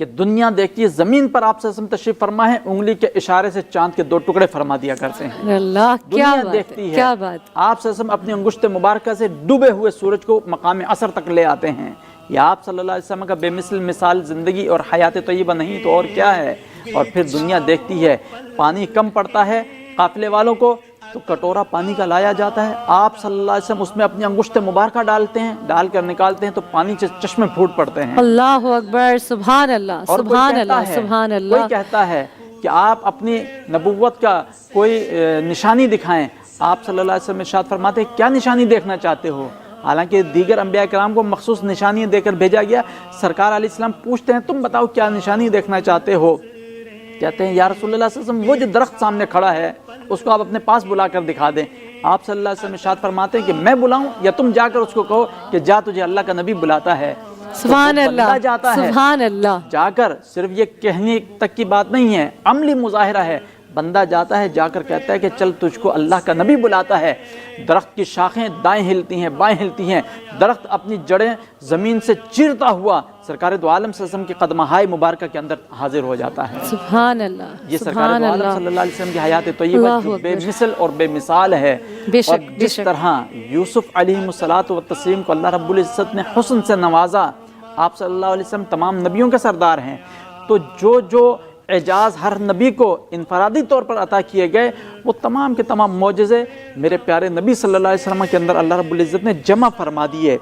کہ دنیا دیکھتی ہے زمین پر آپ سے تشریف فرما ہے، انگلی کے اشارے سے چاند کے 2 ٹکڑے فرما دیا کرتے ہیں۔ اللہ کیا دنیا بات دیکھتی ہے، کیا ہے بات۔ آپ صلی اللہ علیہ وسلم اپنی انگشت مبارکہ سے ڈوبے ہوئے سورج کو مقام عصر تک لے آتے ہیں۔ یہ آپ صلی اللہ علیہ وسلم کا بے مثل مثال زندگی اور حیات طیبہ نہیں تو اور کیا ہے؟ اور پھر دنیا دیکھتی ہے پانی کم پڑتا ہے قافلے والوں کو تو کٹورا پانی کا لایا جاتا ہے، آپ صلی اللہ علیہ وسلم اس میں اپنی انگشت مبارکہ ڈالتے ہیں، ڈال کر نکالتے ہیں تو پانی چشمے پھوٹ پڑتے ہیں۔ اللہ اکبر، سبحان اللہ، اور سبحان کوئی اللہ، کہتا ہے، سبحان کوئی اللہ۔ کہتا ہے کہ آپ اپنی نبوت کا کوئی نشانی دکھائیں، آپ صلی اللہ علیہ وسلم ارشاد فرماتے ہیں کیا نشانی دیکھنا چاہتے ہو؟ حالانکہ دیگر انبیاء کرام کو مخصوص نشانیاں دے کر بھیجا گیا، سرکار علیہ السلام پوچھتے ہیں تم بتاؤ کیا نشانی دیکھنا چاہتے ہو؟ کہتے ہیں یا رسول اللہ صلی اللہ علیہ وسلم وہ جو درخت سامنے کھڑا ہے اس کو آپ اپنے پاس بلا کر دکھا دیں۔ آپ صلی اللہ علیہ وسلم ارشاد فرماتے ہیں کہ میں بلاؤں یا تم جا کر اس کو کہو کہ جا تجھے اللہ کا نبی بلاتا ہے۔ سبحان تو وہ اللہ، بندہ جاتا ہے، سبحان اللہ۔ جا کر صرف یہ کہنے تک کی بات نہیں ہے، عملی مظاہرہ ہے۔ بندہ جاتا ہے، جا کر کہتا ہے کہ چل تجھ کو اللہ کا نبی بلاتا ہے۔ درخت کی شاخیں دائیں ہلتی ہیں بائیں ہلتی ہیں، درخت اپنی جڑیں زمین سے چیرتا ہوا سرکار دو عالم صلی اللہ علیہ وسلم کی قدمہائے مبارکہ کے اندر حاضر ہو جاتا ہے۔ سبحان اللہ، یہ سرکار سبحان دو عالم اللہ۔ صلی اللہ علیہ وسلم کی حیات طیبہ اللہ جو بے اکبر۔ مثل اور بے مثال ہے۔ بے شک، اور بے جس شک۔ طرح یوسف علیہ الصلوۃ والتسلیم کو اللہ رب العزت نے حسن سے نوازا، آپ صلی اللہ علیہ وسلم تمام نبیوں کے سردار ہیں، تو جو اعجاز ہر نبی کو انفرادی طور پر عطا کیے گئے وہ تمام کے تمام معجزے میرے پیارے نبی صلی اللہ علیہ وسلم کے اندر اللہ رب العزت نے جمع فرما دیے۔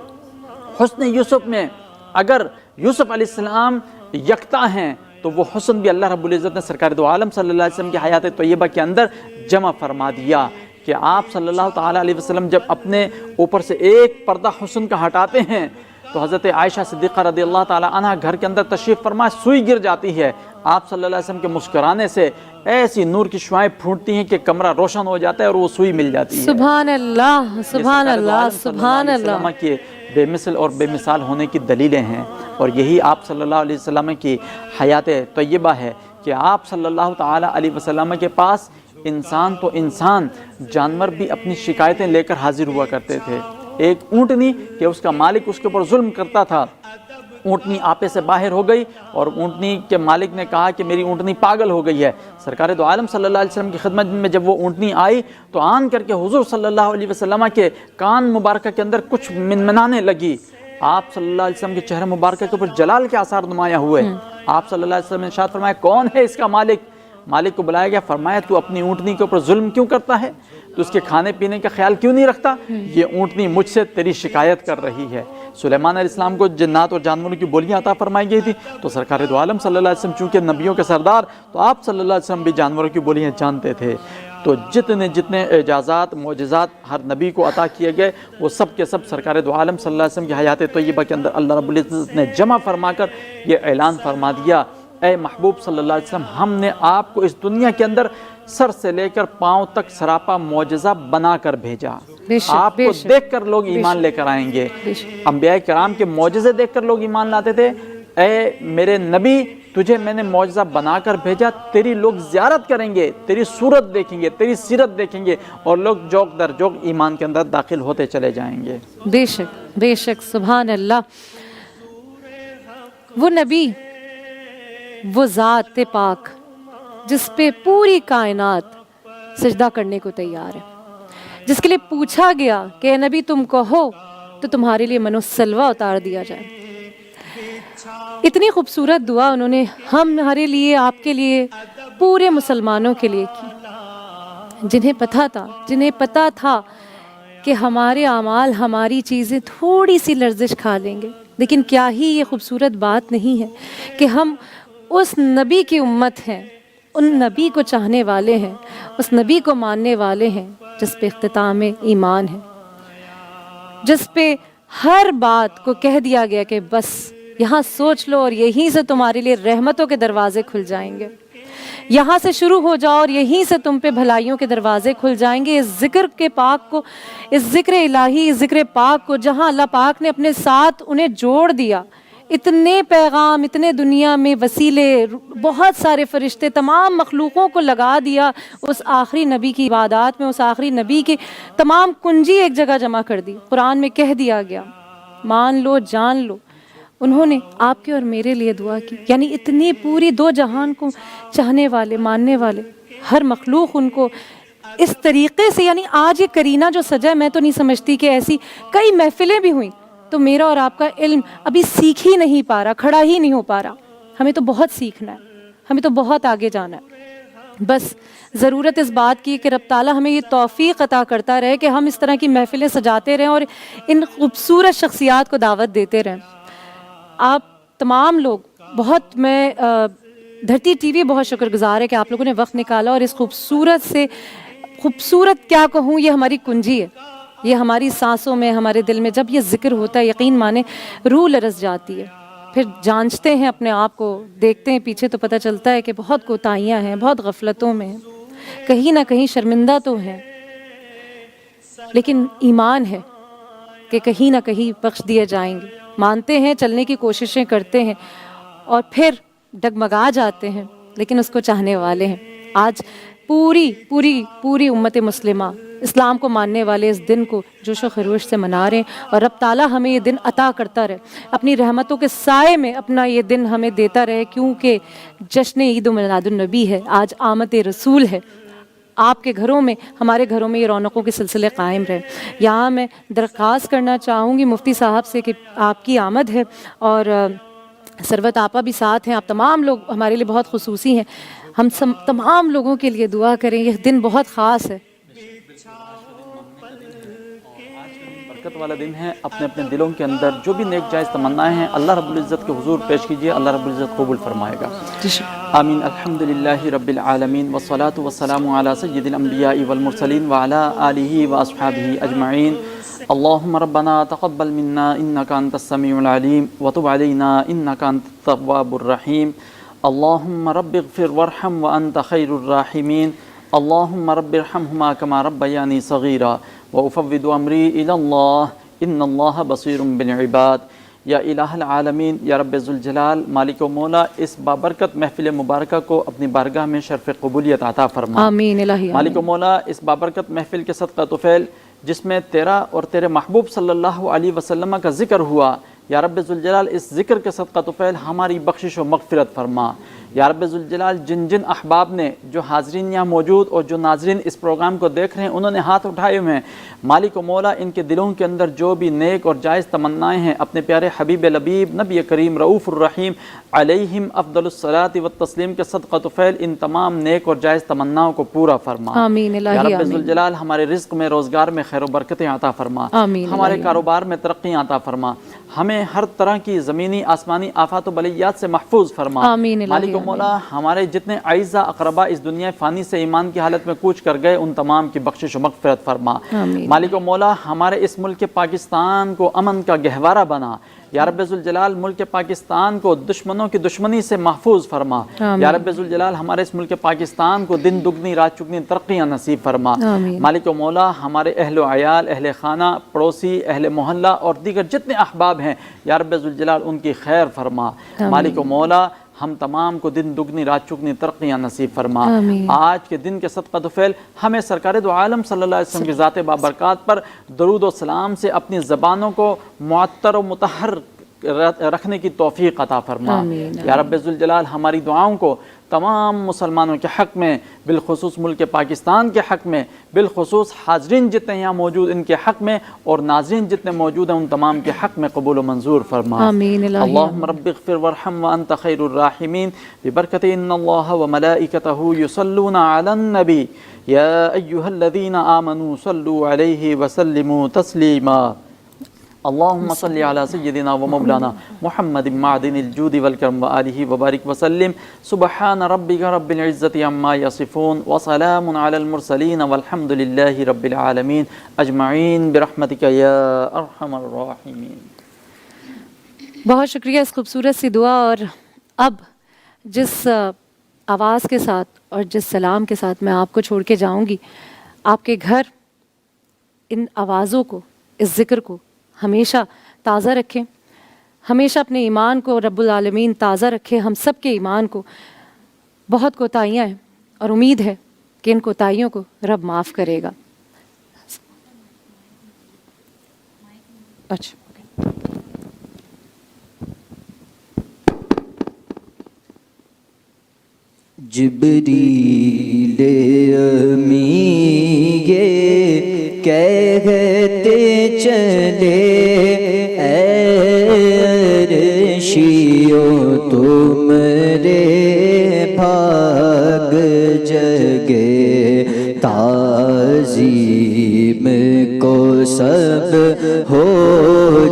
حسن یوسف میں اگر یوسف علیہ السلام یکتا ہیں تو وہ حسن بھی اللہ رب العزت نے سرکار دو عالم صلی اللہ علیہ وسلم کی حیات طیبہ کے اندر جمع فرما دیا کہ آپ صلی اللہ تعالیٰ علیہ وسلم جب اپنے اوپر سے ایک پردہ حسن کا ہٹاتے ہیں تو حضرت عائشہ صدیقہ رضی اللہ تعالیٰ عنہ گھر کے اندر تشریف فرما سوئی گر جاتی ہے، آپ صلی اللہ علیہ وسلم کے مسکرانے سے ایسی نور کی شعائیں پھوٹتی ہیں کہ کمرہ روشن ہو جاتا ہے اور وہ سوئی مل جاتی ہے۔ سبحان اللہ، سبحان اللہ، سبحان اللہ۔ کے بے مثل اور بے مثال ہونے کی دلیلیں ہیں، اور یہی آپ صلی اللہ علیہ وسلم کی حیات طیبہ ہے کہ آپ صلی اللہ تعالیٰ علیہ وسلم کے پاس انسان تو انسان، جانور بھی اپنی شکایتیں لے کر حاضر ہوا کرتے تھے۔ ایک اونٹنی کہ اس کا مالک اس کے اوپر ظلم کرتا تھا، اونٹنی آپے سے باہر ہو گئی اور اونٹنی کے مالک نے کہا کہ میری اونٹنی پاگل ہو گئی ہے۔ سرکار دو عالم صلی اللہ علیہ وسلم کی خدمت میں جب وہ اونٹنی آئی تو آن کر کے حضور صلی اللہ علیہ وسلم کے کان مبارکہ کے اندر کچھ منمنانے لگی۔ آپ صلی اللہ علیہ وسلم کے چہرے مبارکہ کے اوپر جلال کے آثار نمایاں ہوئے۔ آپ صلی اللہ علیہ وسلم نے ارشاد فرمایا کون ہے اس کا مالک؟ مالک کو بلایا گیا، فرمایا تو اپنی اونٹنی کے اوپر ظلم کیوں کرتا ہے؟ تو اس کے کھانے پینے کا خیال کیوں نہیں رکھتا؟ یہ اونٹنی مجھ سے تیری شکایت کر رہی ہے۔ سلیمان علیہ السلام کو جنات اور جانوروں کی بولیاں عطا فرمائی گئی تھی، تو سرکار دو عالم صلی اللہ علیہ وسلم چونکہ نبیوں کے سردار تو آپ صلی اللہ علیہ وسلم بھی جانوروں کی بولیاں جانتے تھے۔ تو جتنے اعجازات معجزات ہر نبی کو عطا کیے گئے وہ سب کے سب سرکار دو عالم صلی اللہ علیہ وسلم کی حیات طیبہ کے اندر اللہ رب العزت نے جمع فرما کر یہ اعلان فرما دیا، اے محبوب صلی اللہ علیہ وسلم ہم نے آپ کو اس دنیا کے اندر سر سے لے کر پاؤں تک سراپا معجزہ بنا کر بھیجا۔ آپ کو دیکھ کر لوگ ایمان لے کر آئیں گے۔ انبیاء کرام کے معجزے دیکھ کر لوگ ایمان لاتے تھے۔ اے میرے نبی تجھے میں نے معجزہ بنا کر بھیجا، تیری لوگ زیارت کریں گے، تیری صورت دیکھیں گے، تیری سیرت دیکھیں گے اور لوگ جوک در جوک ایمان کے اندر داخل ہوتے چلے جائیں گے۔ بے شک، بے شک، سبحان اللہ۔ وہ نبی، وہ ذات پاک جس پہ پوری کائنات سجدہ کرنے کو تیار ہے، جس کے لیے پوچھا گیا کہ اے نبی تم کہو تو تمہارے لیے منو سلوہ اتار دیا جائے۔ اتنی خوبصورت دعا انہوں نے ہمارے لیے، آپ کے لیے، پورے مسلمانوں کے لیے کی، جنہیں پتہ تھا کہ ہمارے اعمال، ہماری چیزیں تھوڑی سی لرزش کھا لیں گے، لیکن کیا ہی یہ خوبصورت بات نہیں ہے کہ ہم اس نبی کی امت ہیں، ان نبی کو چاہنے والے ہیں، اس نبی کو ماننے والے ہیں جس پہ اختتام ایمان ہے، جس پہ ہر بات کو کہہ دیا گیا کہ بس یہاں سوچ لو اور یہیں سے تمہارے لیے رحمتوں کے دروازے کھل جائیں گے، یہاں سے شروع ہو جاؤ اور یہیں سے تم پہ بھلائیوں کے دروازے کھل جائیں گے۔ اس ذکر کے پاک کو، اس ذکر الہی، اس ذکر پاک کو جہاں اللہ پاک نے اپنے ساتھ انہیں جوڑ دیا، اتنے پیغام، اتنے دنیا میں وسیلے، بہت سارے فرشتے، تمام مخلوقوں کو لگا دیا اس آخری نبی کی عبادات میں، اس آخری نبی کی تمام کنجی ایک جگہ جمع کر دی۔ قرآن میں کہہ دیا گیا مان لو، جان لو، انہوں نے آپ کے اور میرے لیے دعا کی. یعنی اتنی پوری دو جہان کو چاہنے والے، ماننے والے، ہر مخلوق ان کو اس طریقے سے، یعنی آج یہ کرینہ جو سجا ہے، میں تو نہیں سمجھتی کہ ایسی کئی محفلیں بھی ہوئیں تو میرا اور آپ کا علم ابھی سیکھ ہی نہیں پا رہا، کھڑا ہی نہیں ہو پا رہا. ہمیں تو بہت سیکھنا ہے، ہمیں تو بہت آگے جانا ہے. بس ضرورت اس بات کی کہ رب تعالیٰ ہمیں یہ توفیق عطا کرتا رہے کہ ہم اس طرح کی محفلیں سجاتے رہیں اور ان خوبصورت شخصیات کو دعوت دیتے رہیں. آپ تمام لوگ بہت، میں دھرتی ٹی وی بہت شکر گزار ہے کہ آپ لوگوں نے وقت نکالا اور اس خوبصورت سے خوبصورت کیا کہوں، یہ ہماری کنجی ہے، یہ ہماری سانسوں میں، ہمارے دل میں جب یہ ذکر ہوتا ہے یقین مانے روح لرز جاتی ہے. پھر جانچتے ہیں اپنے آپ کو، دیکھتے ہیں پیچھے تو پتہ چلتا ہے کہ بہت کوتاہیاں ہیں، بہت غفلتوں میں ہیں، کہیں نہ کہیں شرمندہ تو ہیں، لیکن ایمان ہے کہ کہیں نہ کہیں بخش دیے جائیں گے. مانتے ہیں، چلنے کی کوششیں کرتے ہیں اور پھر ڈگمگا جاتے ہیں، لیکن اس کو چاہنے والے ہیں. آج پوری پوری پوری امت مسلمہ اسلام کو ماننے والے اس دن کو جوش و خروش سے منا رہے ہیں اور رب تعالیٰ ہمیں یہ دن عطا کرتا رہے، اپنی رحمتوں کے سائے میں اپنا یہ دن ہمیں دیتا رہے، کیونکہ جشن عید و میلاد النبی ہے، آج آمد رسول ہے. آپ کے گھروں میں، ہمارے گھروں میں یہ رونقوں کے سلسلے قائم رہے. یہاں میں درخواست کرنا چاہوں گی مفتی صاحب سے کہ آپ کی آمد ہے اور ثروت آپا بھی ساتھ ہیں، آپ تمام لوگ ہمارے لیے بہت خصوصی ہیں، ہم تمام لوگوں کے لیے دعا کریں. یہ دن بہت خاص ہے، برکت والا دن ہے. اپنے اپنے دلوں کے اندر جو بھی نیک جائز تمنائیں ہیں اللہ رب العزت کے حضور پیش کیجئے، اللہ رب العزت قبول فرمائے گا. آمین. الحمدللہ رب العالمین والصلاة والسلام علی سید الانبیاء والمرسلین وعلی آلہ واصحابہ اجمعین. اللہم ربنا تقبل منا انک انت السمیع العلیم وتب علینا انک انت التواب الرحیم. اللہم رب اغفر وارحم وانت خیر الراحمین. اللہم رب ارحمہما کما ربیانی صغیرا وافوض امری الی اللہ ان اللہ بصیر بالعباد. یا الہ العالمین، یا رب ذوالجلال، مالک و مولا، اس بابرکت محفل مبارکہ کو اپنی بارگاہ میں شرف قبولیت عطا فرما. آمین الہی. مالک و مولا، اس بابرکت محفل کے صدقہ طفیل جس میں تیرا اور تیرے محبوب صلی اللہ علیہ وسلم کا ذکر ہوا، یا رب ذوالجلال اس ذکر کے صدقہ طفیل ہماری بخشش و مغفرت فرما. یا رب ذوالجلال جن جن احباب نے، جو حاضرین یہاں موجود اور جو ناظرین اس پروگرام کو دیکھ رہے ہیں، انہوں نے ہاتھ اٹھائے ہوئے ہیں، مالک و مولا ان کے دلوں کے اندر جو بھی نیک اور جائز تمنائیں ہیں اپنے پیارے حبیب لبیب نبی کریم رؤوف الرحیم علیہم افضل الصلاۃ والتسلیم کے صدقہ طفیل ان تمام نیک اور جائز تمناؤں کو پورا فرما. آمین الہی. یا رب آمین. ذوالجلال ہمارے رزق میں، روزگار میں خیر و برکتیں عطا فرما. آمین. ہمارے کاروبار میں ترقیاں عطا فرما. ہمیں ہر طرح کی زمینی آسمانی آفات و بلیات سے محفوظ فرما. آمین الہی. مالک و مولا ہمارے جتنے اعزا اقربا اس دنیا فانی سے ایمان کی حالت میں کوچ کر گئے ان تمام کی بخشش و مغفرت فرما. آمین. مالک و مولا ہمارے اس ملک پاکستان کو امن کا گہوارہ بنا. یا رب ذوالجلال ملک پاکستان کو دشمنوں کی دشمنی سے محفوظ فرما. یا رب ذوالجلال ہمارے اس ملک پاکستان کو دن دگنی رات چگنی ترقیاں نصیب فرما. مالک و مولا ہمارے اہل و عیال، اہل خانہ، پڑوسی، اہل محلہ اور دیگر جتنے احباب ہیں یا رب ذوالجلال ان کی خیر فرما. مالک و مولا ہم تمام کو دن دگنی رات چگنی ترقیاں نصیب فرما. آج کے دن کے صدقہ طفیل ہمیں سرکار دو عالم صلی اللہ علیہ وسلم کی ذات بابرکات پر درود و سلام سے اپنی زبانوں کو معطر و مطہر رکھنے کی توفیق عطا فرما. یا رب ذوالجلال ہماری دعاؤں کو تمام مسلمانوں کے حق میں، بالخصوص ملک پاکستان کے حق میں، بالخصوص حاضرین جتنے یہاں موجود ان کے حق میں اور ناظرین جتنے موجود ہیں ان تمام کے حق میں قبول و منظور فرما. آمین الہی. اللہم رب اغفر وارحم وانت خیر الراحمین ببرکت ان اللہ وملائکتہ یصلون علی النبی یا ایہا الذین آمنوا صلوا علیہ وسلموا تسلیما. اللہم صلی علی سیدنا و مولانا محمد معدن الجود والکرم وآلہ وبارک وسلم. سبحان ربک رب العزت عما یصفون وسلام علی المرسلین والحمد للہ رب العالمین اجمعین برحمتک یا ارحم الراحمین. بہت شکریہ اس خوبصورت سی دعا. اور اب جس آواز کے ساتھ اور جس سلام کے ساتھ میں آپ کو چھوڑ کے جاؤں گی، آپ کے گھر ان آوازوں کو، اس ذکر کو ہمیشہ تازہ رکھیں، ہمیشہ اپنے ایمان کو رب العالمین تازہ رکھے. ہم سب کے ایمان کو بہت کوتاہیاں ہیں اور امید ہے کہ ان کوتاہیوں کو رب معاف کرے گا. اچھا جبریل امی یہ کہتے چلے اے عرشیوں تمہارے بھاگ جگے تعظیم کو سب ہو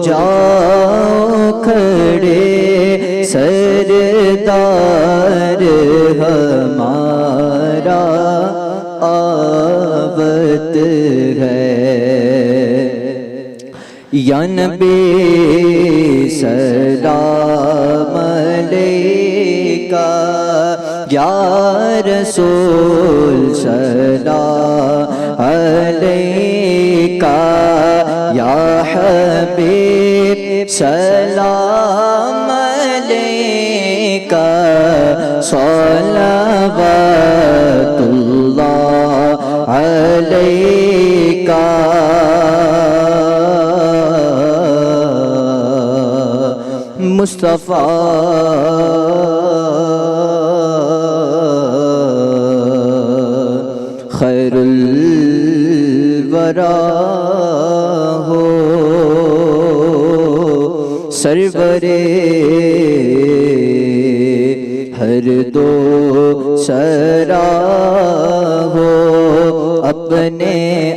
جاؤ کھڑے سردار ہمارا آوت ہے یا نبی سلام علیکہ یا رسول سلام علیکہ یا حبیب سلام علیکہ صلوات اللہ علیکہ مصطفیٰ خیر الورا ہو سرورے ہر دو سرا ہو اپنے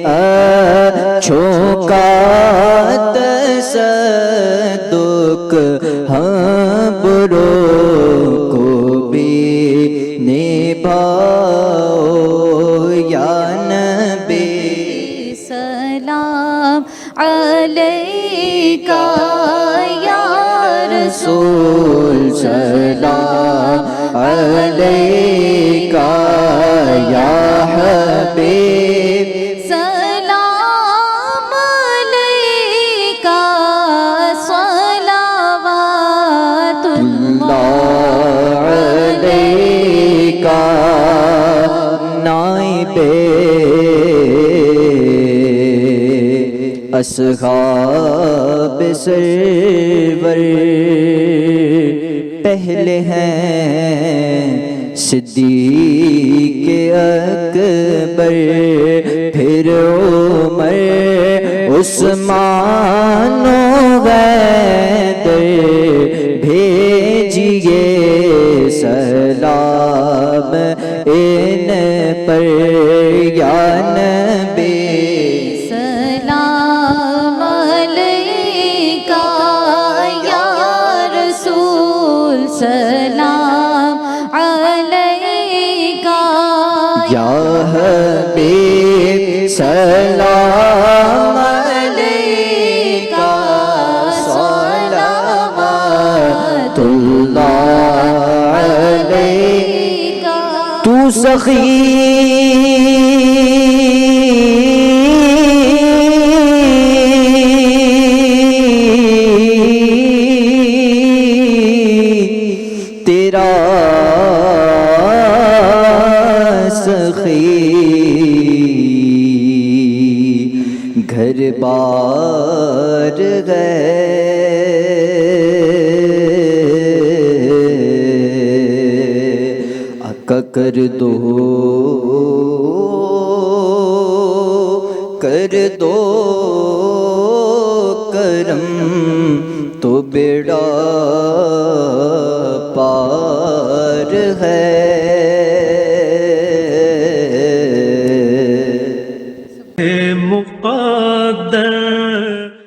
اچھوں کا تصدق ہاں بروں کو بھی نبھاؤ یا نبی سلام علیکہ یا رسول سلام علیکہ یا حبیب سلام علیکہ صلوات اللہ علیکہ نائب اصحاب سرور پہلے ہیں صدیق اکبر پھر عمر عثمان و حیدر بھیجیے سلام ان پر یا نبی سلام علیکہ یا رسول سلام علیکہ یا حبیب سلام علیکہ صلوات اللہ علیکہ تو تیرا سخی گھر بار گئے آقا کر دو کرم